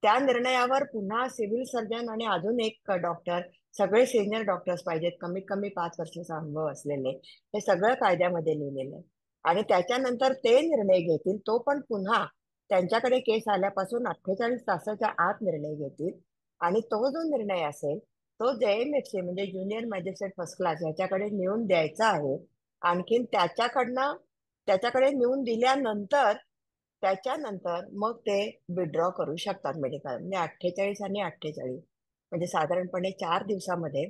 त्या निर्णयावर पुन्हा सिव्हिल सर्जन आणि अजून एक डॉक्टर, सगळे सिनियर डॉक्टर्स पाहिजेत, कमीत कमी 5 वर्षाचा अनुभव असलेले, हे सगळं कायद्यामध्ये लिहिलेलं आहे. आणि त्याच्यानंतर ते निर्णय घेतील, तो पण पुन्हा त्यांच्याकडे केस आल्यापासून 48 तासाच्या आत निर्णय घेतील. आणि तो जो निर्णय असेल तो JMFC म्हणजे ज्युनियर मॅजिस्ट्रेट फर्स्ट क्लास ह्याच्याकडे नेऊन द्यायचा आहे. आणखीन त्याच्याकडे नेऊन दिल्यानंतर त्याच्यानंतर मग ते विड्रॉ करू शकतात मेडिकल. म्हणजे 48 आणि 48 म्हणजे साधारणपणे 4 दिवसामध्ये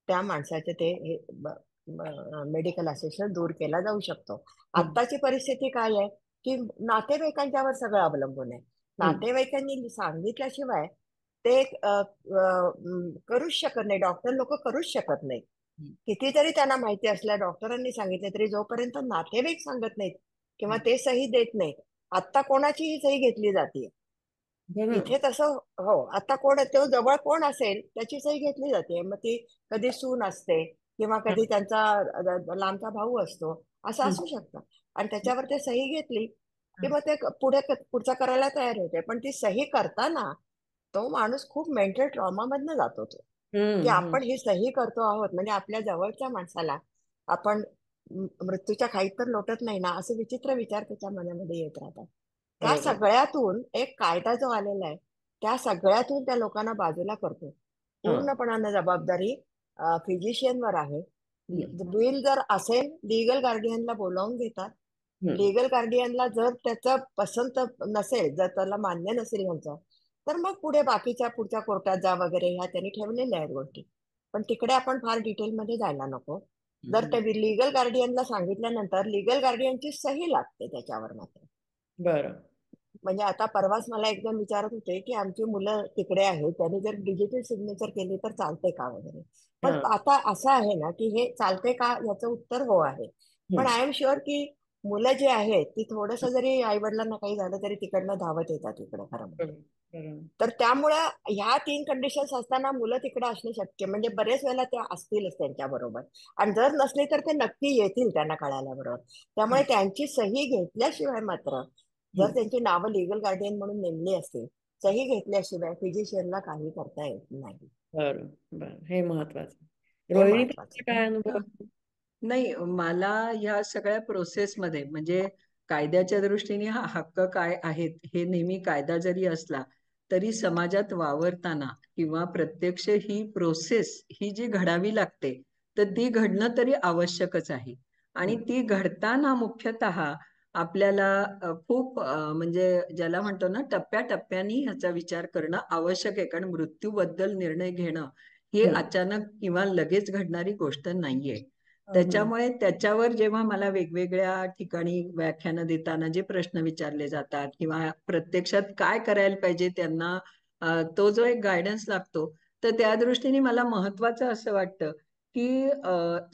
त्या माणसाचे ते मेडिकल असिस्टन्स दूर केला जाऊ शकतो. आत्ताची परिस्थिती काय आहे की नातेवाईकांच्यावर सगळं अवलंबून आहे. नातेवाईकांनी सांगितल्याशिवाय ते करूच शकत नाही, डॉक्टर लोक करूच शकत नाही. कितीतरी त्यांना माहिती असल्या डॉक्टरांनी सांगितले तरी जोपर्यंत नातेवाईक सांगत नाहीत किंवा ते सही देत नाहीत, आता कोणाचीही सही घेतली जाते इथे तसं. हो, आता तो जवळ कोण असेल त्याची सही घेतली जाते. मग ती कधी सून असते किंवा कधी त्यांचा लांबचा भाऊ असतो, असं असू शकतं. आणि त्याच्यावर ते सही घेतली की मग ते पुढचं करायला तयार होते. पण ती सही करताना तो माणूस खूप मेंटल ट्रॉमा मधनं जातो तो, की आपण ही सही करतो आहोत म्हणजे आपल्या जवळच्या माणसाला आपण मृत्यूच्या खाईत तर लोटत नाही ना, असे विचित्र विचार त्याच्या मनामध्ये येत राहतात. त्या सगळ्यातून एक कायदा जो आलेला आहे त्या सगळ्यातून त्या लोकांना बाजूला करतो. पूर्णपणाने जबाबदारी फिजिशियनवर आहे. बिल जर असेल लीगल गार्डियनला बोलावून घेतात. लीगल गार्डियनला जर त्याचं पसंत नसेल, जर त्याला मान्य नसेल ह्यांचं, तर मग पुढच्या कोर्टात जा वगैरे ह्या त्यांनी ठेवलेल्या आहेत गोष्टी. पण तिकडे आपण फार डिटेलमध्ये जायला नको. जर ते लीगल गार्डियनला सांगितल्यानंतर लीगल गार्डियनची सही लागते त्याच्यावर मात्र. बरं. म्हणजे आता परवाच मला एकदम विचारत होते की आमची मुलं तिकडे आहेत, त्यांनी जर डिजिटल सिग्नेचर केली तर चालते का वगैरे. पण आता असं आहे ना की हे चालते का याचं उत्तर हो आहे. पण आय एम शुअर की मुलं जी आहेत ती थोडस जरी आई वडिलांना काही झालं तरी तिकडनं धावत येतात इकडे खरं म्हणजे. तर त्यामुळं ह्या 3 कंडिशन्स असताना मुलं तिकडे असणे शक्य, म्हणजे बरेच वेळेला त्या असतीलच त्यांच्या बरोबर. आणि जर नसले तर ते नक्की येतील त्यांना कळाल्याबरोबर. त्यामुळे त्यांची सही घेतल्याशिवाय मात्र, जर त्यांची नावं लीगल गार्डियन म्हणून नेमली असतील, सही घेतल्याशिवाय फिजिशियनला काही करता येत नाही. बरं बरं, हे महत्वाचं. हे रोहिणी महत्वाचं. काय अनुभव? नाही, मला ह्या सगळ्या प्रोसेसमध्ये म्हणजे कायद्याच्या दृष्टीने हा हक्क काय आहेत हे नेहमी कायदा जरी असला तरी समाजात वावरताना किंवा प्रत्यक्ष ही प्रोसेस ही जी घडावी लागते तर ती घडणं तरी आवश्यकच आहे. आणि ती घडताना मुख्यतः आपल्याला खूप म्हणजे ज्याला म्हणतो ना टप्प्याटप्प्याने ह्याचा विचार करणं आवश्यक आहे. कारण मृत्यूबद्दल निर्णय घेणं ही अचानक किंवा लगेच घडणारी गोष्ट नाहीये. त्याच्यामुळे त्याच्यावर जेव्हा मला वेगवेगळ्या ठिकाणी व्याख्यानं देताना जे प्रश्न विचारले जातात किंवा प्रत्यक्षात काय करायला पाहिजे त्यांना तो जो एक गायडन्स लागतो, तर त्या दृष्टीने मला महत्वाचं असं वाटतं की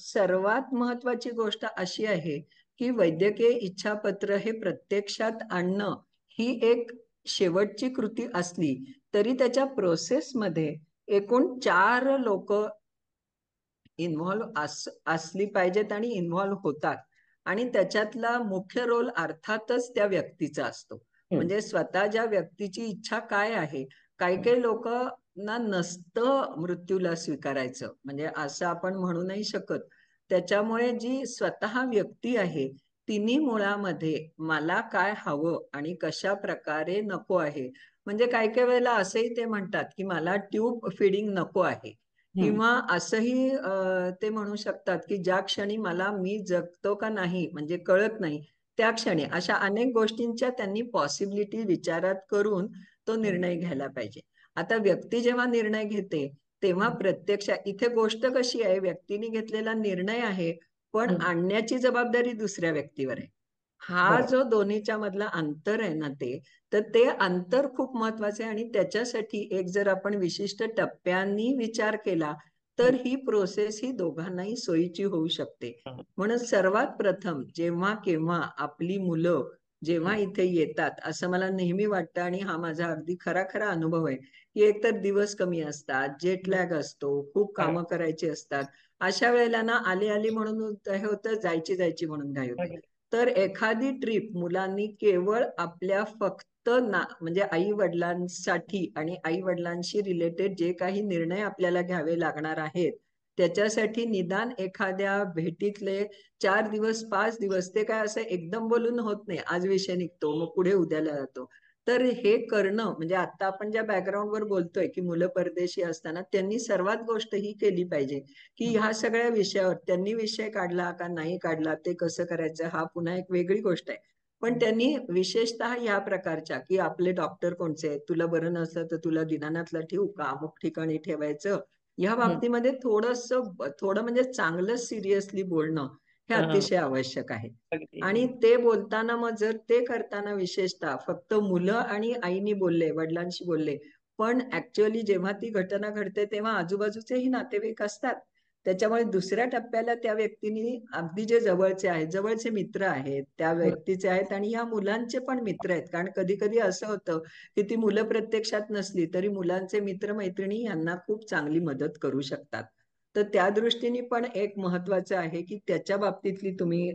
सर्वात महत्वाची गोष्ट अशी आहे की वैद्यकीय इच्छापत्र हे प्रत्यक्षात आणणं ही एक शेवटची कृती असली तरी त्याच्या प्रोसेसमध्ये एकूण 4 लोक इन्व्हॉल्व असली पाहिजेत आणि इन्व्हॉल्व होतात. आणि त्याच्यातला मुख्य रोल अर्थातच त्या व्यक्तीचा असतो. म्हणजे स्वतः ज्या व्यक्तीची इच्छा काय आहे. काही लोकांना नसतं मृत्यूला स्वीकारायचं, म्हणजे असं आपण म्हणू नाही शकत. त्याच्यामुळे जी स्वतः व्यक्ती आहे तिन्ही मुळामध्ये मला काय हवं आणि कशा प्रकारे नको आहे. म्हणजे काही वेळेला असंही ते म्हणतात की मला ट्यूब फिडिंग नको आहे, किंवा असंही ते म्हणू शकतात की ज्या क्षणी मला मी जगतो का नाही म्हणजे कळत नाही त्या क्षणी, अशा अनेक गोष्टींच्या त्यांनी पॉसिबिलिटी विचारात करून तो निर्णय घ्यायला पाहिजे. आता व्यक्ती जेव्हा निर्णय घेते तेव्हा प्रत्यक्ष इथे गोष्ट कशी आहे, व्यक्तीने घेतलेला निर्णय आहे पण आणण्याची जबाबदारी दुसऱ्या व्यक्तीवर आहे. हा जो दोन्हीच्या मधला अंतर आहे ना तर ते अंतर खूप महत्वाचे आहे. आणि त्याच्यासाठी एक जर आपण विशिष्ट टप्प्यांनी विचार केला तर ही प्रोसेस ही दोघांनाही सोयीची होऊ शकते. म्हणून सर्वात प्रथम जेव्हा केव्हा आपली मुलं जेव्हा इथे येतात असं मला नेहमी वाटतं, आणि हा माझा अगदी खरा अनुभव आहे की एकतर दिवस कमी असतात, जेट लॅग असतो, खूप कामं करायची असतात. अशा वेळेला ना आली म्हणून हे होतं, जायची म्हणून घाई होते. तर एखादी ट्रिप मुलांनी केवळ आपल्या फक्त तर म्हणजे आई वडिलांसाठी आणि आई वडिलांशी रिलेटेड जे काही निर्णय आपल्याला घ्यावे लागणार आहेत त्याच्यासाठी निदान एखाद्या भेटीतले 4 दिवस 5 दिवस, ते काय असं एकदम बोलून होत नाही. आज विषय निघतो मग पुढे उद्याला जातो. तर हे करणं म्हणजे आता आपण ज्या बॅकग्राऊंडवर बोलतोय की मुलं परदेशी असताना त्यांनी सर्वात गोष्ट ही केली पाहिजे की ह्या सगळ्या विषयावर त्यांनी विषय काढला का नाही काढला, ते कसं करायचं, हा पुन्हा एक वेगळी गोष्ट आहे. पण त्यांनी विशेषतः या प्रकारच्या की आपले डॉक्टर कोणचे आहेत, तुला बरं नसलं तर तुला दिनानाथला ठेवू का, अमुक ठिकाणी ठेवायचं, या बाबतीमध्ये थोडं म्हणजे चांगलं सिरियसली बोलणं हे हा, अतिशय आवश्यक आहे. अगदी आणि अगदी. ते बोलताना मग जर ते करताना विशेषतः फक्त मुलं आणि आईनी बोलले, वडिलांशी बोलले, पण ऍक्च्युअली जेव्हा ती घटना घडते तेव्हा आजूबाजूचेही नातेवाईक असतात. त्याच्यामुळे दुसऱ्या टप्प्याला त्या व्यक्तीने अगदी जे जवळचे आहेत, जवळचे मित्र आहेत, त्या व्यक्तीचे आहेत आणि या मुलांचे पण मित्र आहेत. कारण कधी कधी असं होतं की ती मुलं प्रत्यक्षात नसली तरी मुलांचे मित्र मैत्रिणी यांना खूप चांगली मदत करू शकतात. तर त्या दृष्टीने पण एक महत्वाचं आहे की त्याच्या बाबतीतली तुम्ही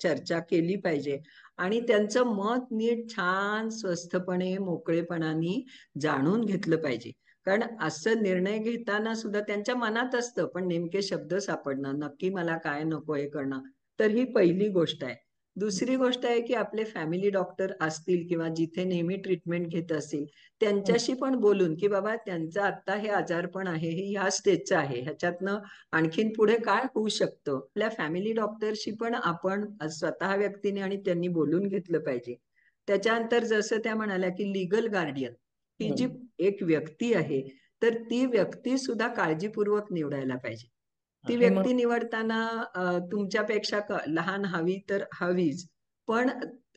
चर्चा केली पाहिजे आणि त्यांचं मत नीट छान स्वस्थपणे मोकळेपणाने जाणून घेतलं पाहिजे. कारण असं निर्णय घेताना सुद्धा त्यांच्या मनात असतं पण नेमके शब्द सापडणं, नक्की मला काय नको हे करणं, तर ही पहिली गोष्ट आहे. दुसरी गोष्ट आहे की आपले फॅमिली डॉक्टर असतील किंवा जिथे नेहमी ट्रीटमेंट घेत असतील त्यांच्याशी पण बोलून की बाबा त्यांचं आता हे आजारपण आहे, हे ह्या स्टेजचं आहे, ह्याच्यातनं आणखीन पुढे काय होऊ शकतं, आपल्या फॅमिली डॉक्टरशी पण आपण स्वतः व्यक्तीने आणि त्यांनी बोलून घेतलं पाहिजे. त्याच्यानंतर जसं त्या म्हणाल्या की लिगल गार्डियन ही जी एक व्यक्ती आहे तर ती व्यक्ती सुद्धा काळजीपूर्वक निवडायला पाहिजे. ती हे मग व्यक्ती निवडताना तुमच्यापेक्षा लहान हवी तर हवीच, पण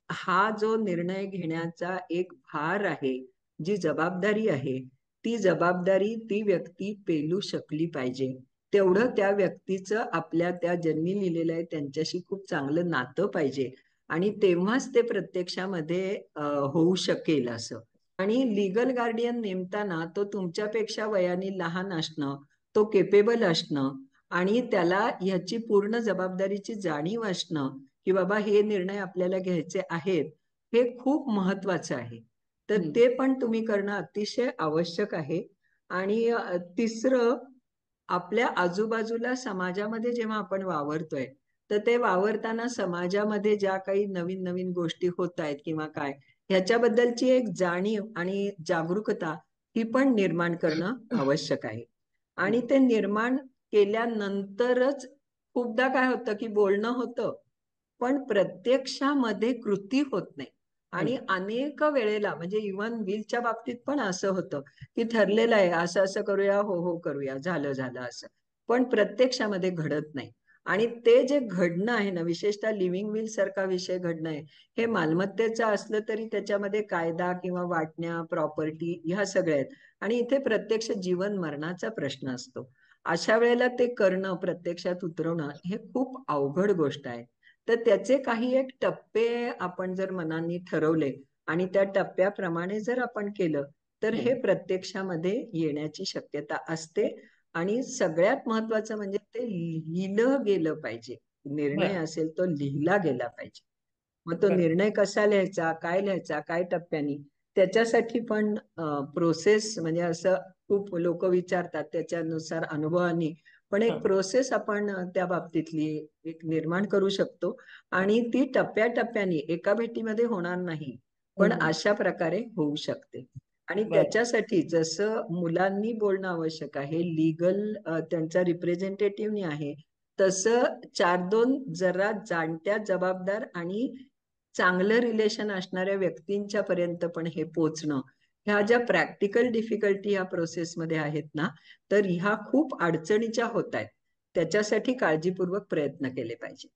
हा जो निर्णय घेण्याचा एक भार आहे, जी जबाबदारी आहे, ती जबाबदारी ती व्यक्ती पेलू शकली पाहिजे. तेवढं त्या व्यक्तीचं आपल्या त्या ज्यांनी लिहिलेलं आहे त्यांच्याशी खूप चांगलं नातं पाहिजे आणि तेव्हाच ते प्रत्यक्षामध्ये होऊ शकेल असं. आणि लिगल गार्डियन नेमताना तो तुमच्यापेक्षा वयाने लहान असणं, तो केपेबल असणं आणि त्याला ह्याची पूर्ण जबाबदारीची जाणीव असणं की बाबा हे निर्णय आपल्याला घ्यायचे आहेत, हे खूप महत्वाचं आहे. तर ते पण तुम्ही करणं अतिशय आवश्यक आहे. आणि तिसरं, आपल्या आजूबाजूला समाजामध्ये जेव्हा आपण वावरतोय तर ते वावरताना समाजामध्ये ज्या काही नवीन नवीन गोष्टी होत आहेत किंवा काय ह्याच्याबद्दलची एक जाणीव आणि जागरूकता ही पण निर्माण करणं आवश्यक आहे. आणि ते निर्माण केल्यानंतरच खूपदा काय होतं की बोलणं होतं पण प्रत्यक्षामध्ये कृती होत नाही. आणि अनेक वेळेला म्हणजे इव्हन विलच्या बाबतीत पण असं होतं की ठरलेलं आहे असं असं करूया, हो हो करूया, झालं झालं असं, पण प्रत्यक्षामध्ये घडत नाही. आणि ते जे घडणं आहे ना, विशेषतः लिव्हिंग विल सारखा विषय घडणं आहे, हे मालमत्तेचं असलं तरी त्याच्यामध्ये कायदा किंवा वाटण्या, प्रॉपर्टी ह्या सगळ्या आहेत आणि इथे प्रत्यक्ष जीवन मरणाचा प्रश्न असतो. अशा वेळेला ते करणं, प्रत्यक्षात उतरवणं हे खूप अवघड गोष्ट आहे. तर त्याचे काही एक टप्पे आपण जर मनाने ठरवले आणि त्या टप्प्याप्रमाणे जर आपण केलं तर हे प्रत्यक्षामध्ये येण्याची शक्यता असते. आणि सगळ्यात महत्वाचं म्हणजे ते लिहिलं गेलं पाहिजे. निर्णय बर असेल तो लिहिला गेला पाहिजे. मग तो बर निर्णय कसा लिहायचा, काय टप्प्यानी, त्याच्यासाठी पण प्रोसेस म्हणजे असं खूप लोक विचारतात त्याच्यानुसार अनुभवानी पण हा. एक प्रोसेस आपण त्या बाबतीतली एक निर्माण करू शकतो. आणि ती टप्प्याटप्प्याने एका भेटीमध्ये होणार नाही पण अशा प्रकारे होऊ शकते. आणि बर त्याच्यासाठी जसं मुलांनी बोलणं आवश्यक आहे, लीगल त्यांचा रिप्रेझेंटेटिव्हनी आहे, तसं 4-2 जरा जाणत्या, जबाबदार आणि चांगलं रिलेशन असणाऱ्या व्यक्तींच्या पर्यंत पण हे पोचणं, ह्या ज्या प्रॅक्टिकल डिफिकल्टी या प्रोसेसमध्ये आहेत ना, तर ह्या खूप अडचणीच्या होत आहेत. त्याच्यासाठी काळजीपूर्वक प्रयत्न केले पाहिजे.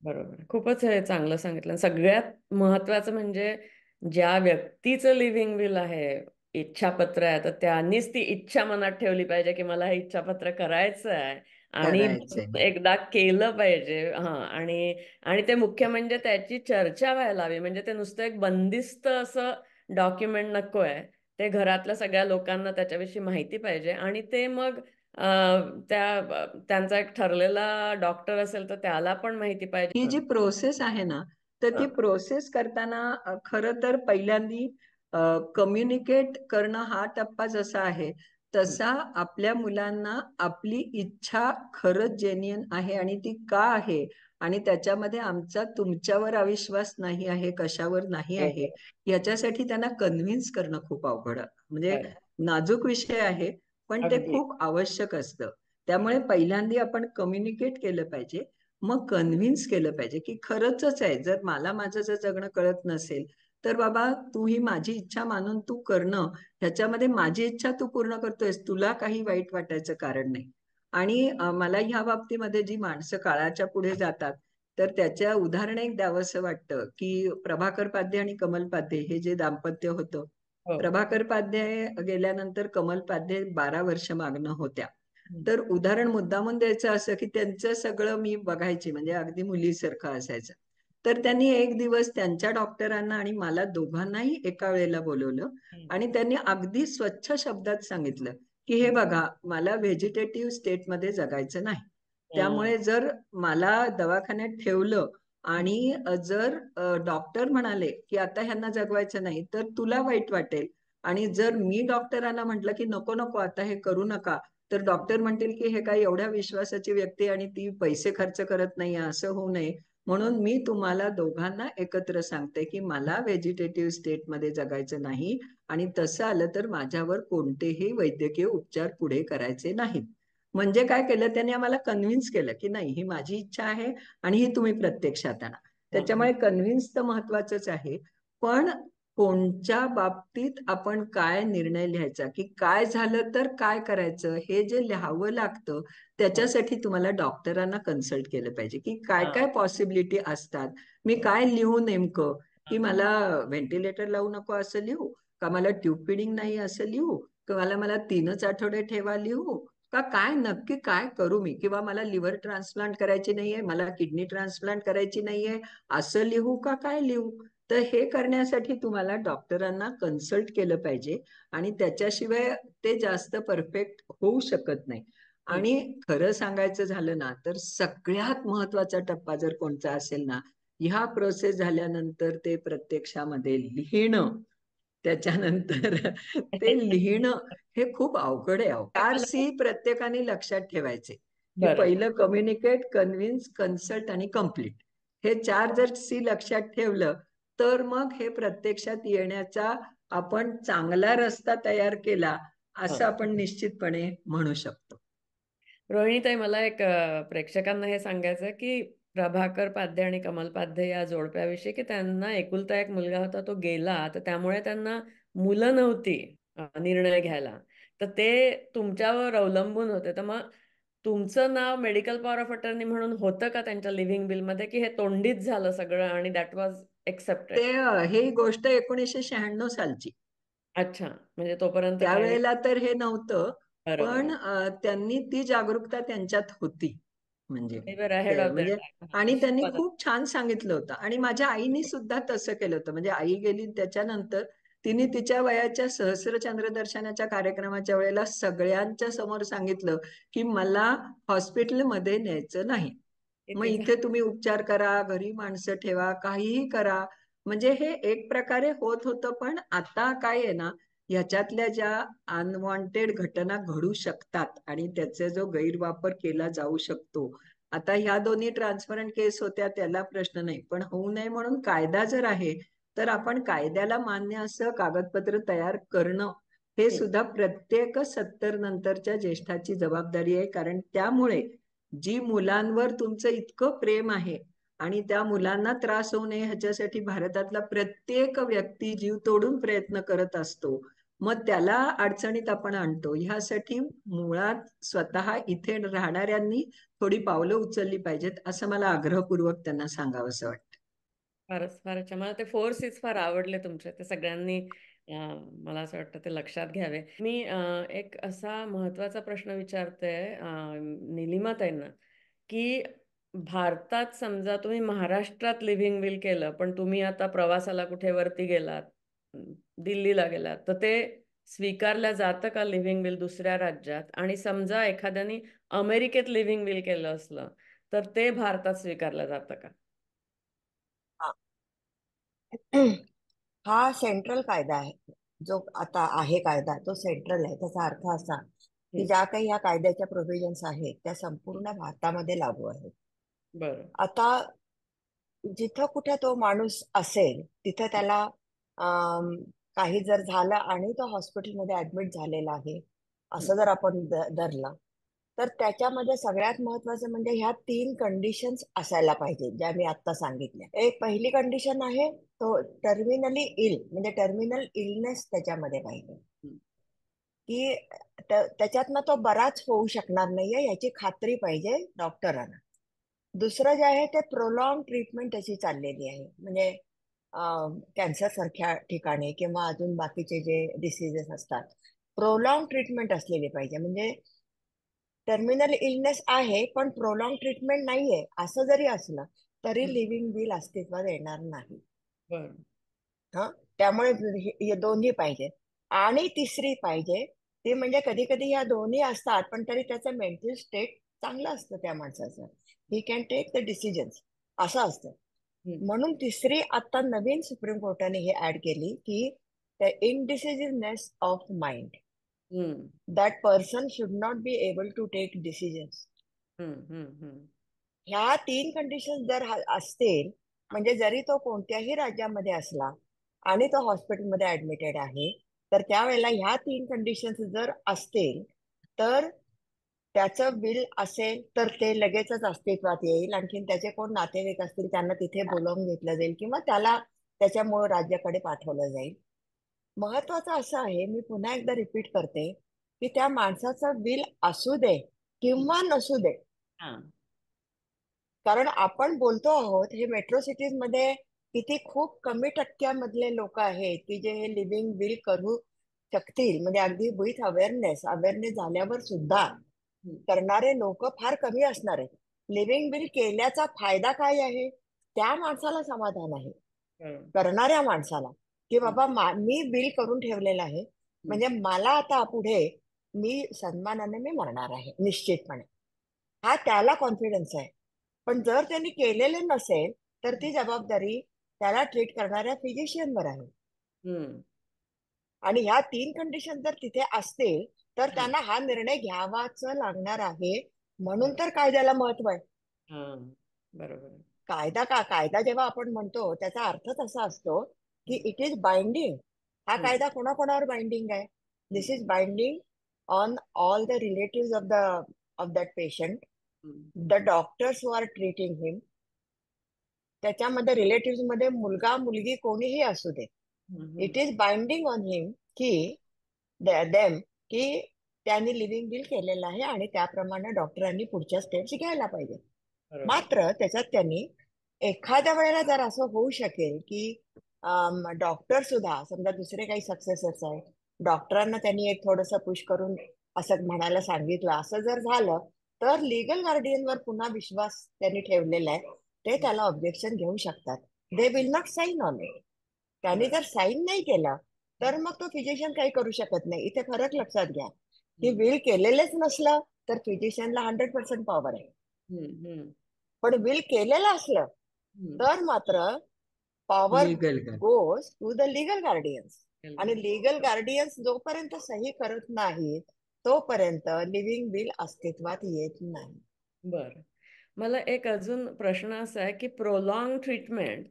बरोबर. खूपच हे चांगलं सांगितलं. सगळ्यात महत्वाचं म्हणजे ज्या व्यक्तीचं लिव्हिंग विल आहे, इच्छापत्र आहे, तर त्यांनीच ती इच्छा मनात ठेवली पाहिजे की मला हे इच्छापत्र करायचं आहे आणि करायचंय. एकदा केलं पाहिजे. हां. आणि आणि ते मुख्य म्हणजे त्याची चर्चा व्हायला हवी. म्हणजे ते नुसतं एक बंदिस्त असं डॉक्युमेंट नको आहे. ते घरातल्या सगळ्या लोकांना त्याच्याविषयी माहिती पाहिजे आणि ते मग त्यांचा एक ठरलेला डॉक्टर असेल तर त्याला पण माहिती पाहिजे. ही जी प्रोसेस आहे ना, तर ती हं. प्रोसेस करताना खरं तर पहिल्यांदी कम्युनिकेट करणं हा टप्पा जसा आहे तसा आपल्या मुलांना आपली इच्छा खरंच जेन्युइन आहे आणि ती का आहे आणि त्याच्यामध्ये आमचा तुमच्यावर अविश्वास नाही आहे, कशावर नाही आहे, याच्यासाठी त्यांना कन्व्हिन्स करणं खूप अवघड म्हणजे नाजूक विषय आहे, पण ते अगदी. खूप आवश्यक असतं. त्यामुळे पहिल्यांदा आपण कम्युनिकेट केलं पाहिजे, मग कन्व्हिन्स केलं पाहिजे की खरंच आहे. जर मला माझं जर जगणं कळत नसेल तर बाबा तू ही माझी इच्छा मानून तू करणं, ह्याच्यामध्ये माझी इच्छा तू पूर्ण करतोयस, तुला काही वाईट वाटायचं कारण नाही. आणि मला ह्या बाबतीमध्ये जी माणसं काळाच्या पुढे जातात तर त्याच्या उदाहरण एक द्यावंसं वाटतं की प्रभाकर पाध्ये आणि कमल पाध्ये हे जे दाम्पत्य होतं. हो. प्रभाकर पाध्ये गेल्यानंतर कमल पाध्ये 12 वर्ष मागणं होत्या. तर उदाहरण मुद्दामून द्यायचं असं की त्यांचं सगळं मी बघायची, म्हणजे अगदी मुलीसारखं असायचं. तर त्यांनी एक दिवस त्यांच्या डॉक्टरांना आणि मला दोघांनाही एका वेळेला बोलवलं आणि त्यांनी अगदी स्वच्छ शब्दात सांगितलं की हे बघा, मला व्हेजिटेटिव्ह स्टेटमध्ये जगायचं नाही. त्यामुळे जर मला दवाखान्यात ठेवलं आणि जर डॉक्टर म्हणाले की आता ह्यांना जगवायचं नाही तर तुला वाईट वाटेल, आणि जर मी डॉक्टरांना म्हटलं की नको नको आता हे करू नका, तर डॉक्टर म्हणतील की हे काही एवढ्या विश्वासाची व्यक्ती आणि ती पैसे खर्च करत नाही, असं होऊ नये. म्हणून मी तुम्हाला दोघांना एकत्र सांगते की मला व्हेजिटेटिव्ह स्टेटमध्ये जगायचं नाही आणि तसं आलं तर माझ्यावर कोणतेही वैद्यकीय उपचार पुढे करायचे नाहीत. म्हणजे काय केलं त्यांनी, आम्हाला कन्व्हिन्स केलं की नाही ही माझी इच्छा आहे आणि ही तुम्ही प्रत्यक्षात आणा. त्याच्यामुळे कन्व्हिन्स तर महत्वाचंच आहे, पण कोणत्या बाबतीत आपण काय निर्णय लिहायचा की काय झालं तर काय करायचं हे जे लिहावं लागतं त्याच्यासाठी तुम्हाला डॉक्टरांना कन्सल्ट केलं पाहिजे की काय काय पॉसिबिलिटी असतात. मी काय लिहू नेमकं, की मला व्हेंटिलेटर लावू नको असं लिहू, का मला ट्यूब फिडिंग नाही असं लिहू, किंवा मला 3च आठवडे ठेवा लिहू, का काय नक्की काय करू मी, किंवा मला लिव्हर ट्रान्सप्लांट करायची नाहीये, मला किडनी ट्रान्सप्लांट करायची नाहीये असं लिहू का काय लिहू. तर हे करण्यासाठी तुम्हाला डॉक्टरांना कन्सल्ट केलं पाहिजे आणि त्याच्याशिवाय ते जास्त परफेक्ट होऊ शकत नाही. आणि खरं सांगायचं झालं ना तर सगळ्यात महत्वाचा टप्पा जर कोणता असेल ना, ह्या प्रोसेस झाल्यानंतर ते प्रत्यक्षामध्ये लिहिणं, त्याच्यानंतर ते लिहिणं हे खूप अवघड आहे. 4C प्रत्येकाने लक्षात ठेवायचे की पहिलं कम्युनिकेट, कन्व्हिन्स, कन्सल्ट आणि कम्प्लीट. हे 4 जर C लक्षात ठेवलं तर मग हे प्रत्यक्षात येण्याचा आपण चांगला रस्ता तयार केला असं आपण निश्चितपणे म्हणू शकतो. रोहिणीताई, मला एक प्रेक्षकांना हे सांगायचं की प्रभाकर पाध्ये आणि कमल पाध्ये या जोडप्याविषयी, की त्यांना एकुलता एक मुलगा होता, तो गेला, तर त्यामुळे त्यांना मुलं नव्हती निर्णय घ्यायला. तर ते तुमच्यावर अवलंबून होते. तर मग तुमचं नाव मेडिकल पॉवर ऑफ अटर्नी म्हणून होतं का त्यांच्या लिव्हिंग बिलमध्ये, की हे तोंडीच झालं सगळं आणि दॅट वॉज एक्सेप्टेड? ते ही गोष्ट 1996 सालची. अच्छा, म्हणजे तोपर्यंत काही त्यावेळेला तर हे नव्हतं, बरोबर. पण त्यांनी ती जागरूकता त्यांच्यात होती. म्हणजे They were ahead of their म्हणजे time. आणि त्यांनी नशीबवान. खूप छान सांगितलं होतं. आणि माझ्या आईनी सुद्धा तसं केलं होतं. म्हणजे आई गेली त्याच्यानंतर तिने तिच्या वयाच्या सहस्र चंद्रदर्शनाच्या कार्यक्रमाच्या वेळेला सगळ्यांच्या समोर सांगितलं की मला हॉस्पिटलमध्ये न्यायचं नाही. मग तिचा इथे तुम्ही उपचार करा, घरी माणसं ठेवा, काहीही करा. म्हणजे हे एक प्रकारे होत होतं. पण आता काय आहे ना, ह्याच्यातल्या ज्या अनवॉन्टेड घटना घडू शकतात आणि त्याचा जो गैरवापर केला जाऊ शकतो. आता ह्या दोन्ही ट्रान्सपरंट केस होत्या, त्याला प्रश्न नाही, पण होऊ नये म्हणून कायदा जर आहे तर आपण कायद्याला मान्य असं कागदपत्र तयार करणं हे सुद्धा प्रत्येक 70 नंतरच्या ज्येष्ठाची जबाबदारी आहे. कारण त्यामुळे जी मुलांवर तुमचं इतकं प्रेम आहे आणि त्या मुलांना त्रास होऊ नये ह्याच्यासाठी भारतातला प्रत्येक व्यक्ती जीव तोडून प्रयत्न करत असतो. मग त्याला अडचणीत आपण आणतो. ह्यासाठी मुळात स्वतः इथे राहणाऱ्यांनी थोडी पावलं उचलली पाहिजेत असं मला आग्रहपूर्वक त्यांना सांगावंसं वाटतं. फारच फारच छान. मला ते 4 Cs फार आवडले तुमचे. ते सगळ्यांनी मला असं वाटतं ते लक्षात घ्यावे. मी एक असा महत्वाचा प्रश्न विचारते निलिमाताईंना, की भारतात समजा तुम्ही महाराष्ट्रात लिव्हिंग विल केलं, पण तुम्ही आता प्रवासाला कुठे वरती गेलात, दिल्लीला गेलात, तर ते स्वीकारलं जातं का लिव्हिंग विल दुसऱ्या राज्यात? आणि समजा एखाद्याने अमेरिकेत लिव्हिंग विल केलं असलं तर ते भारतात स्वीकारलं जातं का? हा. हा सेंट्रल कायदा आहे. जो आता आहे कायदा तो सेंट्रल आहे. त्याचा अर्थ असा की हम्म. ज्या काही या कायद्याच्या प्रोव्हिजन्स आहेत त्या संपूर्ण भारतामध्ये लागू आहेत. बरं. आता जिथं कुठे तो माणूस असेल तिथं त्याला अम, काही जर झालं आणि तो हॉस्पिटलमध्ये ऍडमिट झालेला आहे असं जर आपण धरलं, तर त्याच्यामध्ये सगळ्यात महत्वाचं म्हणजे ह्या 3 कंडिशन्स असायला पाहिजे ज्या मी आता सांगितल्या. एक पहिली कंडिशन आहे तो टर्मिनली इल, म्हणजे टर्मिनल इलनेस त्याच्यामध्ये पाहिजे, हम्म. की त्याच्यातनं तो बराच होऊ शकणार नाहीये याची खात्री पाहिजे डॉक्टरांना. दुसरं जे आहे ते प्रोलॉंग ट्रीटमेंट त्याची चाललेली आहे, म्हणजे कॅन्सर सारख्या ठिकाणी किंवा अजून बाकीचे जे डिसिजेस असतात प्रोलॉंग ट्रीटमेंट असलेली पाहिजे. म्हणजे टर्मिनल इलनेस आहे पण प्रोलॉंग ट्रीटमेंट नाहीये असं जरी असलं तरी लिव्हिंग विल अस्तित्वात येणार नाही. बरं. हा, त्यामुळे हे दोन्ही पाहिजे. आणि तिसरी पाहिजे ती म्हणजे कधी कधी ह्या दोन्ही असतात पण तरी त्याचं मेंटल स्टेट चांगलं असतं त्या माणसाचं. He can take the decisions असं असतं. हम्म. म्हणून तिसरी आता नवीन सुप्रीम कोर्टाने हे ऍड केली की the indecisiveness of mind, hmm. That person should not be able to take decisions. Hmm. Hmm. हम्म. ह्या 3 कंडिशन जर असतील, म्हणजे जरी तो कोणत्याही राज्यामध्ये असला आणि तो हॉस्पिटलमध्ये ऍडमिटेड आहे, तर त्यावेळेला ह्या 3 कंडिशन्स जर असतील तर त्याचं बिल असेल तर ते लगेचच अस्तित्वात येईल. आणखीन त्याचे कोण नातेवाईक असतील त्यांना तिथे बोलावून घेतलं जाईल किंवा त्याला त्याच्या मूळ राज्याकडे पाठवलं जाईल. महत्वाचं असं आहे, मी पुन्हा एकदा रिपीट करते, की त्या माणसाचं बिल असू दे किंवा नसू दे, हा. कारण आपण बोलतो आहोत हे मेट्रो सिटीज मध्ये किती खूप कमी टक्क्यामधले लोक आहेत की जे हे लिव्हिंग विल करू शकतील. म्हणजे अगदी विथ अवेअरनेस झाल्यावर सुद्धा हम्म. करणारे लोक फार कमी असणार आहेत. लिव्हिंग विल केल्याचा फायदा काय आहे त्या माणसाला समाधान आहे, बरं. करणाऱ्या माणसाला, की हम्म. बाबा मी बिल करून ठेवलेलं आहे हम्म. म्हणजे मला आता पुढे मी सन्मानाने मी मरणार आहे निश्चितपणे, हा त्याला कॉन्फिडन्स आहे. पण जर त्यांनी केलेले नसेल तर ती जबाबदारी त्याला ट्रीट करणाऱ्या फिजिशियनवर आहे. हम्म. आणि ह्या 3 कंडिशन जर तिथे असतील तर हा. त्यांना हा निर्णय घ्यावाच लागणार आहे. म्हणून बरं. तर कायद्याला महत्व आहे. हा. बरोबर आहे. कायदा जेव्हा आपण म्हणतो त्याचा अर्थच असा असतो की हम्म. It is binding. हा हम्म. कायदा कोणाकोणावर बाइंडिंग आहे? This hmm. Is binding on all the relative of that patient, hmm. The doctors who are treating him. त्याच्यामध्ये रिलेटिव्ह मध्ये मुलगा मुलगी कोणीही असू दे, hmm. It is binding on him की देम की त्यांनी लिव्हिंग विल केलेलं आहे आणि त्याप्रमाणे डॉक्टरांनी पुढच्या स्टेप्स घ्यायला पाहिजे. बरोबर. मात्र त्याच्यात त्यांनी एखाद्या वेळेला जर असं होऊ शकेल की डॉक्टर सुद्धा समजा दुसरे काही सक्सेसर्स आहेत, डॉक्टरांना त्यांनी एक थोडस पुश करून असं म्हणायला सांगितलं, असं जर झालं तर लिगल गार्डियनवर पुन्हा विश्वास त्यांनी ठेवलेला आहे, ते त्याला ऑब्जेक्शन घेऊ शकतात. They will not sign on it. त्यांनी बरं. जर साईन नाही केलं तर मग तो फिजिशियन काही करू शकत नाही. इथे फरक लक्षात घ्या की हम्म. विल केलेलेच नसलं तर फिजिशियनला 100% पॉवर आहे. हम्म. हम्म. पण विल केलेलं असलं हम्म. तर मात्र power legal guard. Goes to the legal guardians. आणि बरोबर. लिगल गार्डियन्स जोपर्यंत सही करत नाहीत तोपर्यंत लिव्हिंग विल अस्तित्वात येत नाही. बरं. मला एक अजून प्रश्न असा आहे की प्रोलॉंग ट्रीटमेंट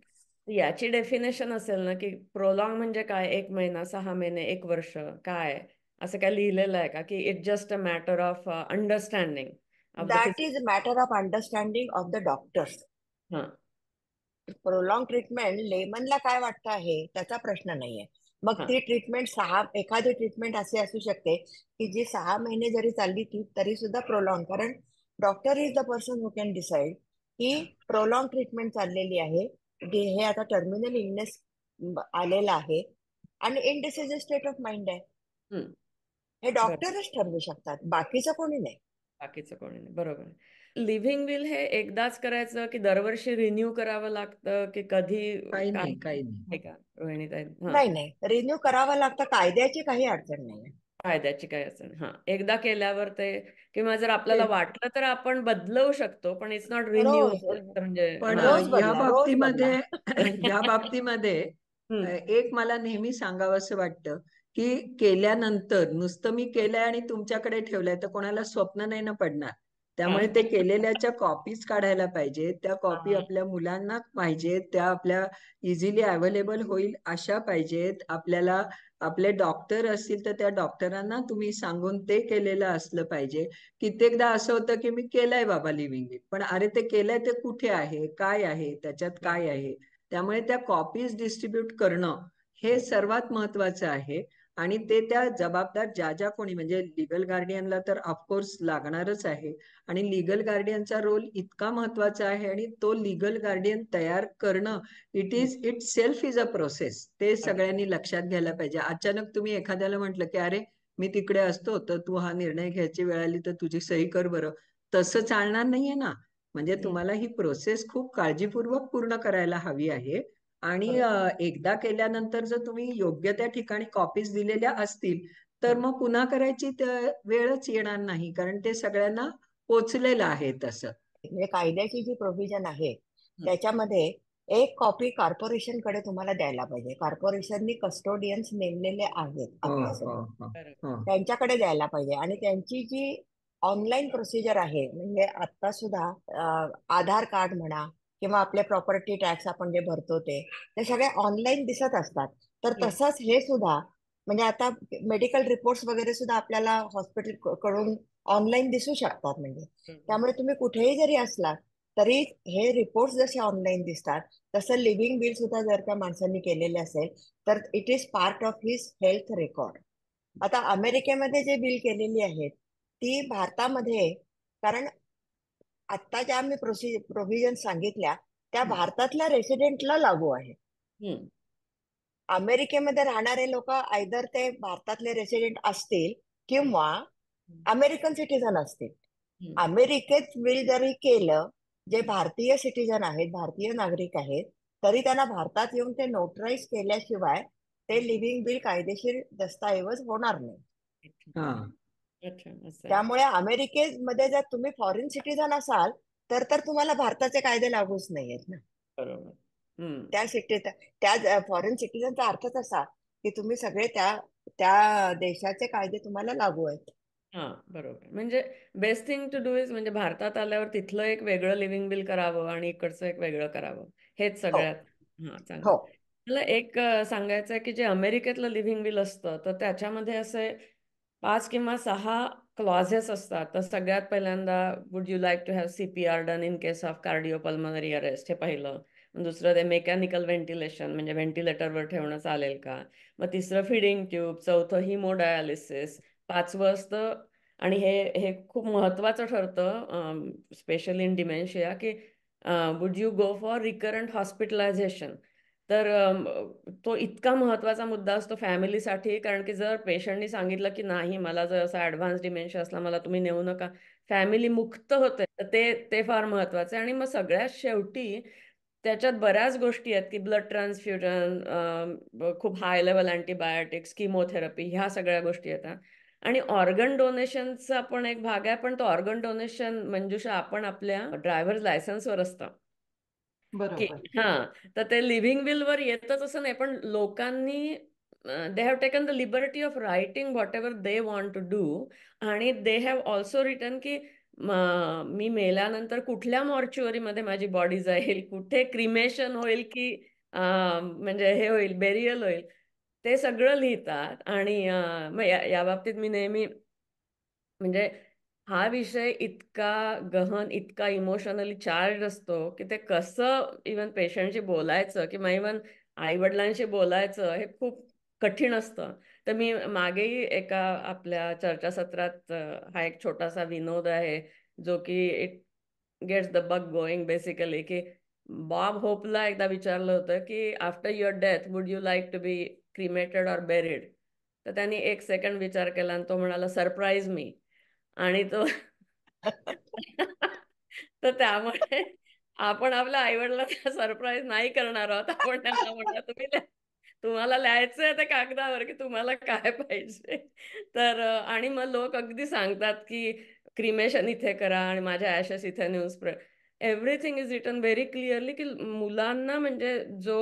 याची डेफिनेशन असेल ना, की प्रोलॉंग म्हणजे काय? 1 महिना, 6 महिने, 1 वर्ष, काय असं काय लिहिलेलं आहे का? की it just a matter of understanding of the that physic. Is matter of understanding of the doctors. हां. प्रोलॉंग ट्रीटमेंट लेमनला काय वाटतं आहे त्याचा प्रश्न नाहीये. मग हां. ती ट्रीटमेंट एखादी ट्रीटमेंट अशी असू शकते की जी 6 महिने जरी चालली ती तरी सुद्धा प्रोलॉंग, कारण doctor is the person who can decide की प्रोलॉंग ट्रीटमेंट चाललेली आहे, हे आता टर्मिनल इलनेस आलेला आहे आणि इनडिसिज स्टेट ऑफ माइंड आहे. हम्म. हे बरं. डॉक्टरच ठरवू शकतात, बाकीचं कोणी नाही. बाकीचं कोणी नाही. बरोबर आहे. लिव्हिंग विल हे एकदाच करायचं की दरवर्षी रिन्यू करावं लागतं की कधी? काही काय नाही, काही नाही. आहे का रोहिणीताई? हां. नाही नाही, रिन्यू करावं लागतं, कायद्याची काही अडचण नाही. फायद्याची काय असेल, हां, एकदा केल्यावर ते, किंवा जर आपल्याला ते वाटलं तर आपण बदलवू शकतो, पण इट्स नॉट रिन्यू रोज म्हणजे. पण हां. रोज या बदला, रोज बदला. बाबतीमध्ये या बाबतीमध्ये एक मला नेहमी सांगावंसं वाटतं की केल्यानंतर नुसतं मी केलंय आणि तुमच्याकडे ठेवलंय तर कोणाला स्वप्न नाही ना पडणार. त्यामुळे ते केलेल्याच्या कॉपीज काढायला पाहिजे. त्या कॉपी आपल्या मुलांना पाहिजेत, त्या आपल्या इझिली अवेलेबल होईल अशा पाहिजेत. आपल्याला आपले डॉक्टर असतील तर त्या डॉक्टरांना तुम्ही सांगून ते केलेलं असलं पाहिजे. कित्येकदा असं होतं की मी केलंय बाबा लिव्हिंग विल, पण अरे ते केलंय ते कुठे आहे, काय आहे, त्याच्यात काय आहे. त्यामुळे त्या कॉपीज डिस्ट्रीब्यूट करणं हे सर्वात महत्वाचं आहे. आणि ते त्या जबाबदार ज्या ज्या कोणी म्हणजे लिगल गार्डियनला तर ऑफकोर्स लागणारच आहे. आणि लिगल गार्डियनचा रोल इतका महत्वाचा आहे आणि तो लिगल गार्डियन तयार करणं it self is a process. ते सगळ्यांनी लक्षात घ्यायला पाहिजे. अचानक तुम्ही एखाद्याला म्हटलं की अरे मी तिकडे असतो तर तू हा निर्णय घ्यायची वेळ आली तर तुझी सही कर बरं, तसं चालणार नाहीये ना. म्हणजे तुम्हाला ही प्रोसेस खूप काळजीपूर्वक पूर्ण करायला हवी आहे. आणि एकदा केल्यानंतर जर तुम्ही योग्य त्या ठिकाणी कॉपीज दिलेल्या असतील तर मग पुन्हा करायची वेळच येणार नाही, कारण ते सगळ्यांना पोचलेलं आहे तसं. म्हणजे कायद्याची जी प्रोव्हिजन आहे त्याच्यामध्ये एक कॉपी कॉर्पोरेशन कडे तुम्हाला द्यायला पाहिजे. कॉर्पोरेशननी कस्टोडियन्स नेमलेले आहेत हो हो आपल्यासोबत, हो हो त्यांच्याकडे द्यायला पाहिजे. आणि त्यांची जी ऑनलाईन प्रोसिजर आहे, म्हणजे आता सुद्धा आधार कार्ड म्हणा किंवा आपले प्रॉपर्टी टॅक्स आपण जे भरतो ते सगळे ऑनलाईन दिसत असतात. तर तसंच हे सुद्धा, म्हणजे आता मेडिकल रिपोर्ट्स वगैरे सुद्धा आपल्याला हॉस्पिटल कडून ऑनलाईन दिसू शकतात. म्हणजे त्यामुळे तुम्ही कुठेही जरी असलात तरी हे रिपोर्ट्स जसे ऑनलाईन दिसतात तसं लिव्हिंग बिल सुद्धा जर त्या माणसांनी केलेले असेल तर it is part of his health record. आता अमेरिकेमध्ये जे बिल केलेली आहेत ती भारतामध्ये, कारण आता ज्या मी प्रोव्हिजन सांगितल्या त्या भारतातल्या रेसिडेंटला लागू आहे. अमेरिकेमध्ये राहणारे लोक आयदर ते भारतातले रेसिडेंट असतील किंवा अमेरिकन सिटीजन असतील. अमेरिकेत बिल जरी केलं, जे भारतीय सिटीजन आहेत, भारतीय नागरिक आहेत, तरी त्यांना भारतात येऊन ते नोटराईज केल्याशिवाय ते लिव्हिंग बिल कायदेशीर दस्तऐवज होणार नाही. हा अच्छा, असं आहे. त्यामुळे अमेरिकेमध्ये जर तुम्ही फॉरेन सिटीजन असाल तर तुम्हाला भारताचे कायदे लागूच नाहीयेत ना. बरोबर. त्या सिटीत त्या फॉरेन सिटीजनचा अर्थच असा की तुम्ही सगळे त्या त्या देशाचे कायदे तुम्हाला लागू आहेत. हा, बरोबर. म्हणजे best thing to do is म्हणजे भारतात आल्यावर तिथलं एक वेगळं लिव्हिंग बिल करावं आणि इकडचं एक वेगळं करावं, हेच हो सगळ्यात चांगलं. हो मला एक सांगायचं आहे की जे अमेरिकेतलं लिव्हिंग बिल असतं तर त्याच्यामध्ये असे 5 किंवा 6 क्लॉजेस असतात. तर सगळ्यात पहिल्यांदा would you like to have CPR done in case of cardiopulmonary arrest, हे पहिलं. दुसरं ते मेकॅनिकल व्हेंटिलेशन म्हणजे व्हेंटिलेटरवर ठेवणं चालेल का. मग तिसरं फीडिंग ट्यूब, चौथं हिमोडायालिसिस, 5वं असतं आणि हे हे खूप महत्वाचं ठरतं स्पेशली इन डिमेन्शिया की would you go for recurrent hospitalisation. तर तो इतका महत्वाचा मुद्दा असतो फॅमिलीसाठी, कारण की जर पेशंटनी सांगितलं की नाही मला जर असा ॲडव्हान्स डिमेन्शिया असला मला तुम्ही नेऊ नका, फॅमिली मुक्त होते, तर ते ते फार महत्वाचं आहे. आणि मग सगळ्यात शेवटी त्याच्यात बऱ्याच गोष्टी आहेत की ब्लड ट्रान्सफ्युजन, खूप हाय लेवल अँटीबायोटिक्स, किमोथेरपी, ह्या सगळ्या गोष्टी येतात. आणि ऑर्गन डोनेशनचा पण एक भाग आहे, पण तो ऑर्गन डोनेशन मंजुषा आपण आपल्या ड्रायव्हर्स लायसन्सवर असतं की बरोबर. तर ते लिव्हिंग विलवर येतच असं नाही, पण लोकांनी they have taken the liberty of writing whatever they want to do. आणि दे हॅव ऑल्सो रिटन की मी मेल्यानंतर कुठल्या मॉर्च्युअरीमध्ये माझी बॉडी जाईल, कुठे क्रिमेशन होईल की म्हणजे हे होईल, बेरियल होईल, ते सगळं लिहितात. आणि मग या बाबतीत मी नेहमी म्हणजे हा विषय इतका गहन, इतका इमोशनली चार्ज असतो की ते कसं इवन पेशंटशी बोलायचं किंवा इवन आई वडिलांशी बोलायचं हे खूप कठीण असतं. तर मी मागेही एका आपल्या चर्चासत्रात हा एक छोटासा विनोद आहे जो की it gets the bug going basically, की बॉब होपला एकदा विचारलं होतं की after your death would you like to be cremated or buried. तर त्यांनी 1 सेकंड विचार केला आणि तो म्हणाला सरप्राईज मी. आणि तो तर त्यामुळे आपण आपल्या आईवडिलांना सरप्राईज नाही करणार आहोत. आपण त्यांना म्हणणार तुम्हाला लिहायचंय त्या कागदावर की तुम्हाला काय पाहिजे. तर आणि मग लोक अगदी सांगतात की क्रिमेशन इथे करा आणि माझ्या ऍशेस इथे नेऊन spread. Everything is written very clearly की मुलांना म्हणजे जो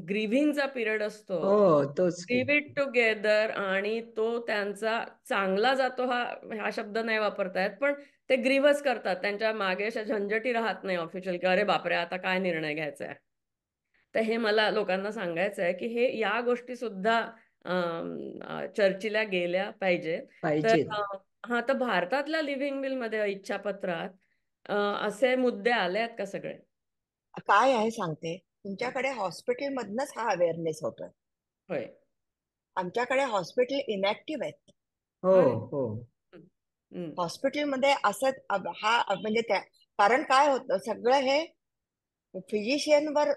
ग्रीव्हिंगचा पिरियड असतो, हो तोच की. लिव्ह इट टुगेदर, आणि तो त्यांचा चांगला जातो, हा शब्द नाही वापरता येत, पण ते ग्रीव्हच करतात. त्यांच्या मागे अशा झंझटी राहत नाही ऑफिशियल की अरे बापरे आता काय निर्णय घ्यायचा आहे. तर हे मला लोकांना सांगायचं आहे की हे या गोष्टी सुद्धा चर्चेला गेल्या पाहिजे. तर पाहिजेत. हा, तर भारतातल्या लिव्हिंग विल मध्ये इच्छापत्रात असे मुद्दे आले आहेत का सगळे? काय आहे सांगते, तुमच्याकडे हॉस्पिटलमधनच हा अवेअरनेस होतोय. होय. आमच्याकडे हॉस्पिटल इनॅक्टिव्ह आहेत. हो अरे. हो. हम्म. हॉस्पिटलमध्ये असं हा म्हणजे त्या कारण काय होतं, सगळं हे फिजिशियनवर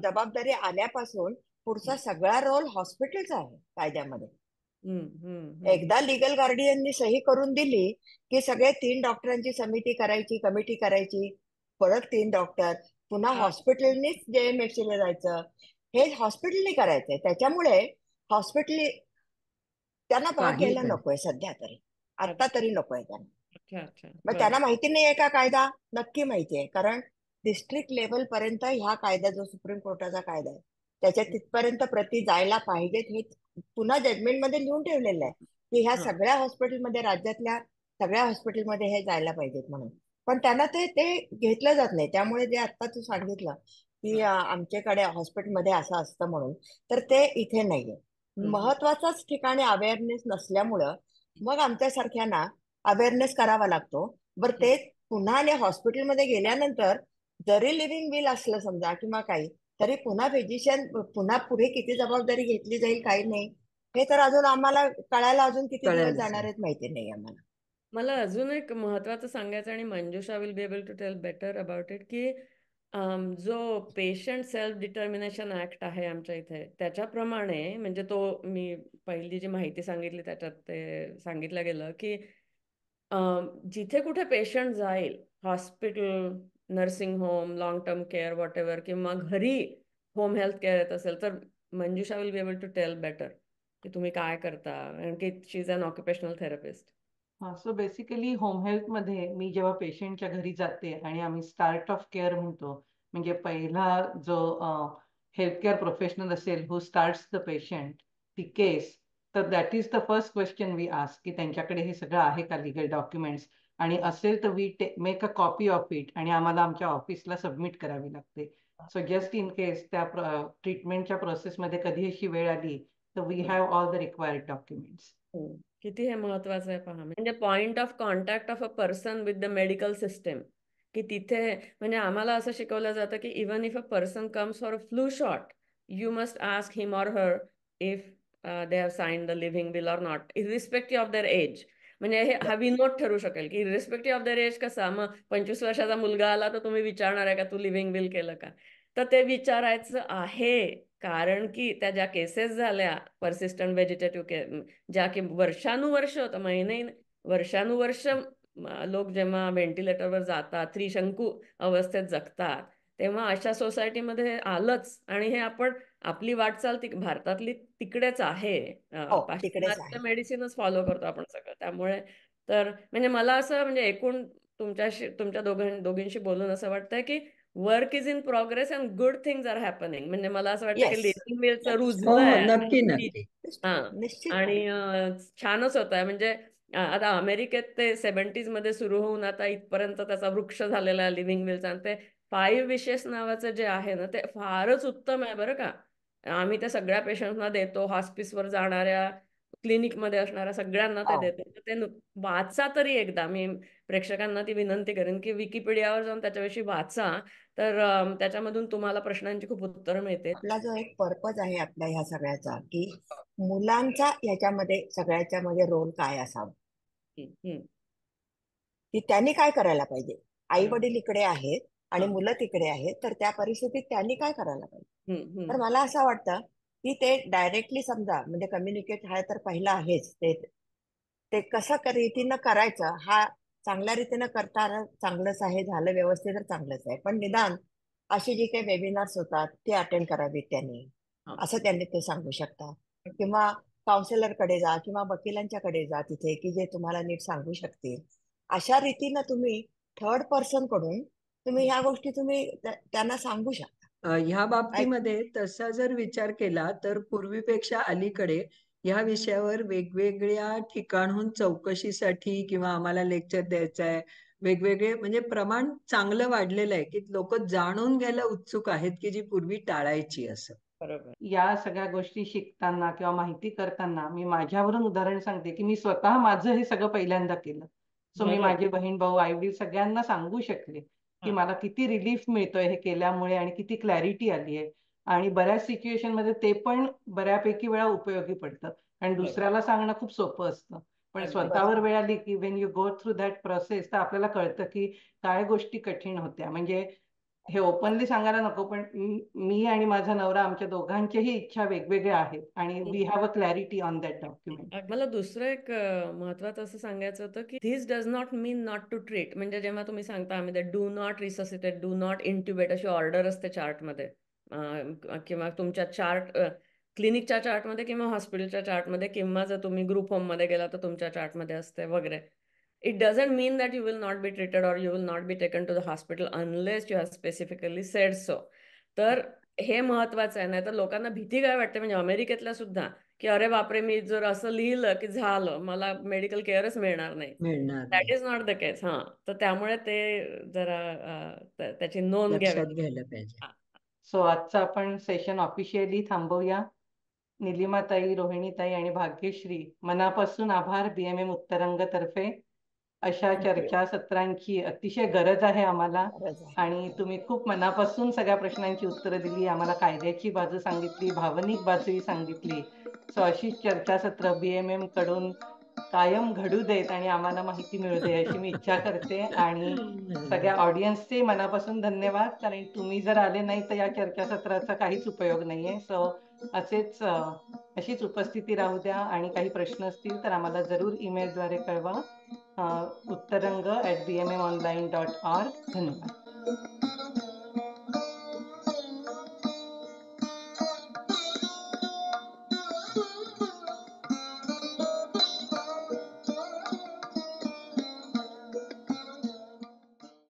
जबाबदारी आल्यापासून पुढचा सगळा रोल हॉस्पिटलचा आहे कायद्यामध्ये. हम्म. हम्म. एकदा लिगल गार्डियननी सही करून दिली की सगळे 3 डॉक्टरांची समिती करायची, कमिटी करायची, परत 3 डॉक्टर, पुन्हा हॉस्पिटलनीच JMFC ला जायचं. हे हॉस्पिटलनी करायचंय. त्याच्यामुळे हॉस्पिटल त्यांना भाग काही घ्यायला काय. नकोय सध्या तरी, आता तरी नकोय त्यांना. अच्छा अच्छा. मग बरं. त्यांना माहिती नाहीये का कायदा? नक्की माहिती आहे, कारण डिस्ट्रिक्ट लेवल पर्यंत ह्या कायदा, जो सुप्रीम कोर्टाचा कायदा आहे, त्याच्या तिथपर्यंत प्रती जायला पाहिजेत. हे पुन्हा जजमेंटमध्ये लिहून ठेवलेलं आहे की ह्या हा. सगळ्या हॉस्पिटलमध्ये, राज्यातल्या सगळ्या हॉस्पिटलमध्ये हे जायला पाहिजेत म्हणून. पण त्यांना ते ते घेतलं जात नाही. त्यामुळे जे आता तू सांगितलं की आमच्याकडे हॉस्पिटलमध्ये असं असतं म्हणून, तर ते इथे नाहीये. महत्वाचाच ठिकाणी अवेअरनेस नसल्यामुळं मग आमच्यासारख्यांना अवेअरनेस करावा लागतो. बरं, ते पुन्हा आणि हॉस्पिटलमध्ये गेल्यानंतर जरी लिव्हिंग विल असलं समजा किंवा काही, तरी पुन्हा फिजिशियन पुन्हा पुढे किती जबाबदारी घेतली जाईल काही नाही, हे तर अजून आम्हाला कळायला अजून किती दिवस कळायलाच जाणार नाही. आहेत माहिती नाही आम्हाला. मला अजून एक महत्वाचं सांगायचं, आणि Manjusha will be able to tell better about it, की जो पेशंट सेल्फ डिटर्मिनेशन ऍक्ट आहे आमच्या इथे, त्याच्याप्रमाणे म्हणजे तो मी पहिली जी माहिती सांगितली त्याच्यात ते सांगितलं गेलं की जिथे कुठे पेशंट जाईल, hospital, nursing home, long term care, whatever, किंवा घरी होम हेल्थ केअर येत असेल, तर Manjusha will be able to tell better की तुम्ही काय करता, कारण की she is an occupational therapist. हा, सो बेसिकली होम हेल्थमध्ये मी जेव्हा पेशंटच्या घरी जाते आणि आम्ही स्टार्ट ऑफ केअर म्हणतो, म्हणजे पहिला जो हेल्थ केअर प्रोफेशनल असेल हु स्टार्ट्स द पेशंट ती केस, तर that is the first question we ask की त्यांच्याकडे हे सगळं आहे का लिगल डॉक्युमेंट्स, आणि असेल तर we make a copy of it आणि आम्हाला आमच्या ऑफिसला सबमिट करावी लागते. सो जस्ट इन केस त्या ट्रीटमेंटच्या प्रोसेसमध्ये कधी अशी वेळ आली तर we have all the required documents. किती हे महत्वाचं आहे पहा, म्हणजे point of contact of a person with the medical system, की तिथे म्हणजे आम्हाला असं शिकवलं जातं की even if a person comes for a flu shot, you must ask him or her if they have sign the living will or not, irrespective of their age. म्हणजे हे हा विनोद ठरू शकेल की इरिस्पेक्टिव्ह ऑफ देअर एज कसा, मग 25 वर्षाचा मुलगा आला तर तुम्ही विचारणार आहे का तू लिव्हिंग विल केलं का? तर ते विचारायचं आहे, कारण की त्या ज्या केसेस झाल्या परसिस्टंट व्हेजिटेटिव्ह, ज्या की वर्षानुवर्ष होतं, महिने वर्षानुवर्ष लोक जेव्हा व्हेंटिलेटरवर जातात, त्रिशंकू अवस्थेत जगतात, तेव्हा अशा सोसायटीमध्ये हे आलंच. आणि हे आपण आपली वाटचाल भारतातली तिकडेच आहे, हो, तिकडेच आहे. पाश्चिमात्य मेडिसिनच फॉलो करतो आपण सगळं. त्यामुळे तर म्हणजे मला असं म्हणजे एकूण तुमच्या दोघींशी बोलून असं वाटतंय की work is in progress and good things are happening. म्हणजे मला असं वाटतं की येस, लिव्हिंग विलचं हो हो, रुजलंय. नक्की नक्की. हा, आणि निश्चितपणे. छानच होत आहे. म्हणजे आता अमेरिकेत ते 70s मध्ये सुरू होऊन आता इथपर्यंत त्याचा वृक्ष झालेला आहे लिव्हिंग विलचा. आणि ते 5 विशेस नावाचं जे आहे ना, ते फारच उत्तम आहे बरं का. आम्ही ते सगळ्या पेशंटना देतो, हॉस्पिसवर जाणाऱ्या, क्लिनिकमध्ये असणाऱ्या सगळ्यांना ते हो, देतो. तर ते वाचा तरी एकदा. मी प्रेक्षकांना ती विनंती करेन की विकिपीडियावर जाऊन त्याच्याविषयी वाचा, तर त्याच्यामधून तुम्हाला प्रश्नांची खूप उत्तरं मिळतील. आपला जो एक पर्पज आहे आपल्या ह्या सगळ्याचा, की मुलांचा ह्याच्यामध्ये सगळ्याच्या मध्ये रोल काय असावा, हम्म. की त्यांनी काय करायला पाहिजे. आई हम्म. वडील इकडे आहेत आणि हा. मुलं तिकडे आहेत, तर त्या परिस्थितीत त्यांनी काय करायला पाहिजे. हम्म. तर मला असं वाटतं की ते डायरेक्टली समजा, म्हणजे कम्युनिकेट हा तर पहिला आहेच, ते ते कसं रीतीनं करायचं, हा चांगल्या रीतीनं करता चांगलंच आहे, झालं व्यवस्थित तर चांगलंच आहे. पण निदान अशी जी काही वेबिनार्स होतात ते अटेंड करावीत त्यांनी, हा. असं त्यांनी ते सांगू शकता. किंवा काउन्सिलरकडे जा किंवा वकिलांच्याकडे जा तिथे, की जे तुम्हाला नीट सांगू शकतील. अशा रीतीनं तुम्ही थर्ड पर्सन कडून तुम्ही ह्या गोष्टी तुम्ही त्यांना सांगू शकता. ह्या बाबतीमध्ये तसा जर विचार केला तर पूर्वीपेक्षा अलीकडे ह्या विषयावर वेगवेगळ्या ठिकाणहून चौकशीसाठी किंवा आम्हाला लेक्चर द्यायचं आहे, वेगवेगळे म्हणजे प्रमाण चांगलं वाढलेलं आहे की लोक जाणून घ्यायला उत्सुक आहेत की जी पूर्वी टाळायची असं. बरोबर. या सगळ्या गोष्टी शिकताना किंवा माहिती करताना मी माझ्यावरून उदाहरण सांगते की मी स्वतः माझं हे सगळं पहिल्यांदा केलं. सो मी बरोबर. माझे बहीण भाऊ आई वडील सगळ्यांना सांगू शकले की हा. मला किती रिलीफ मिळतोय हे केल्यामुळे आणि किती क्लॅरिटी आली आहे. आणि बऱ्याच सिच्युएशन मध्ये ते पण बऱ्यापैकी वेळा उपयोगी पडतं. कारण बरोबर. दुसऱ्याला सांगणं खूप सोपं असतं, पण अगदी. स्वतःवर वेळ आली की Wien you go through that process तर आपल्याला कळतं की काय गोष्टी कठीण होत्या. म्हणजे हे ओपनली सांगायला नको, पण मी आणि माझा नवरा आमच्या दोघांच्याही इच्छा वेगवेगळ्या आहेत आणि we have a clarity on that document. मला दुसरं एक महत्वाचं असं सांगायचं होतं की this does not mean not to treat. म्हणजे जेव्हा तुम्ही सांगता आम्ही do not resuscitate, do not intubate अशी ऑर्डर असते चार्टमध्ये किंवा तुमच्या क्लिनिकच्या चार्टमध्ये किंवा हॉस्पिटलच्या चार्टमध्ये किंवा जर तुम्ही ग्रुप होममध्ये गेला तर तुमच्या चार्टमध्ये असते वगैरे. It doesn't mean that you will not be treated or you will not be taken to the hospital unless you have specifically said so. तर हे महत्वाचं आहे. नाही तर लोकांना भीती काय वाटते म्हणजे अमेरिकेतल्या सुद्धा की अरे बापरे मी जर असं लिहिलं की झालं मला मेडिकल केअरच मिळणार नाही. मिळणार दॅट नाही, इज नॉट द केस. हा, तर त्यामुळे ते जरा त्याची नोंद घ्यावी. लक्षात घ्यायला पाहिजे. सो आजचं आपण सेशन ऑफिशियली थांबवूया. निलिमाताई, रोहिणीताई आणि भाग्यश्री, मनापासून आभार BMM उत्तरंग तर्फे. अशा चर्चासत्रांची अतिशय गरज आहे आम्हाला गरज आहे. आणि तुम्ही खूप मनापासून सगळ्या प्रश्नांची उत्तरं दिली. आम्हाला कायद्याची बाजू सांगितली, भावनिक बाजूही सांगितली. सो अशीच चर्चासत्र BMM कडून कायम घडू देत आणि आम्हाला माहिती मिळू दे अशी मी इच्छा करते. आणि सगळ्या ऑडियन्सचे मनापासून धन्यवाद, कारण तुम्ही जर आले नाही तर या चर्चासत्राचा काहीच उपयोग नाहीये. सो अशीच उपस्थिती राहू द्या आणि काही प्रश्न असतील तर आम्हाला जरूर ईमेलद्वारे कळवा. उत्तरंग@bmmonline.org. धन्यवाद.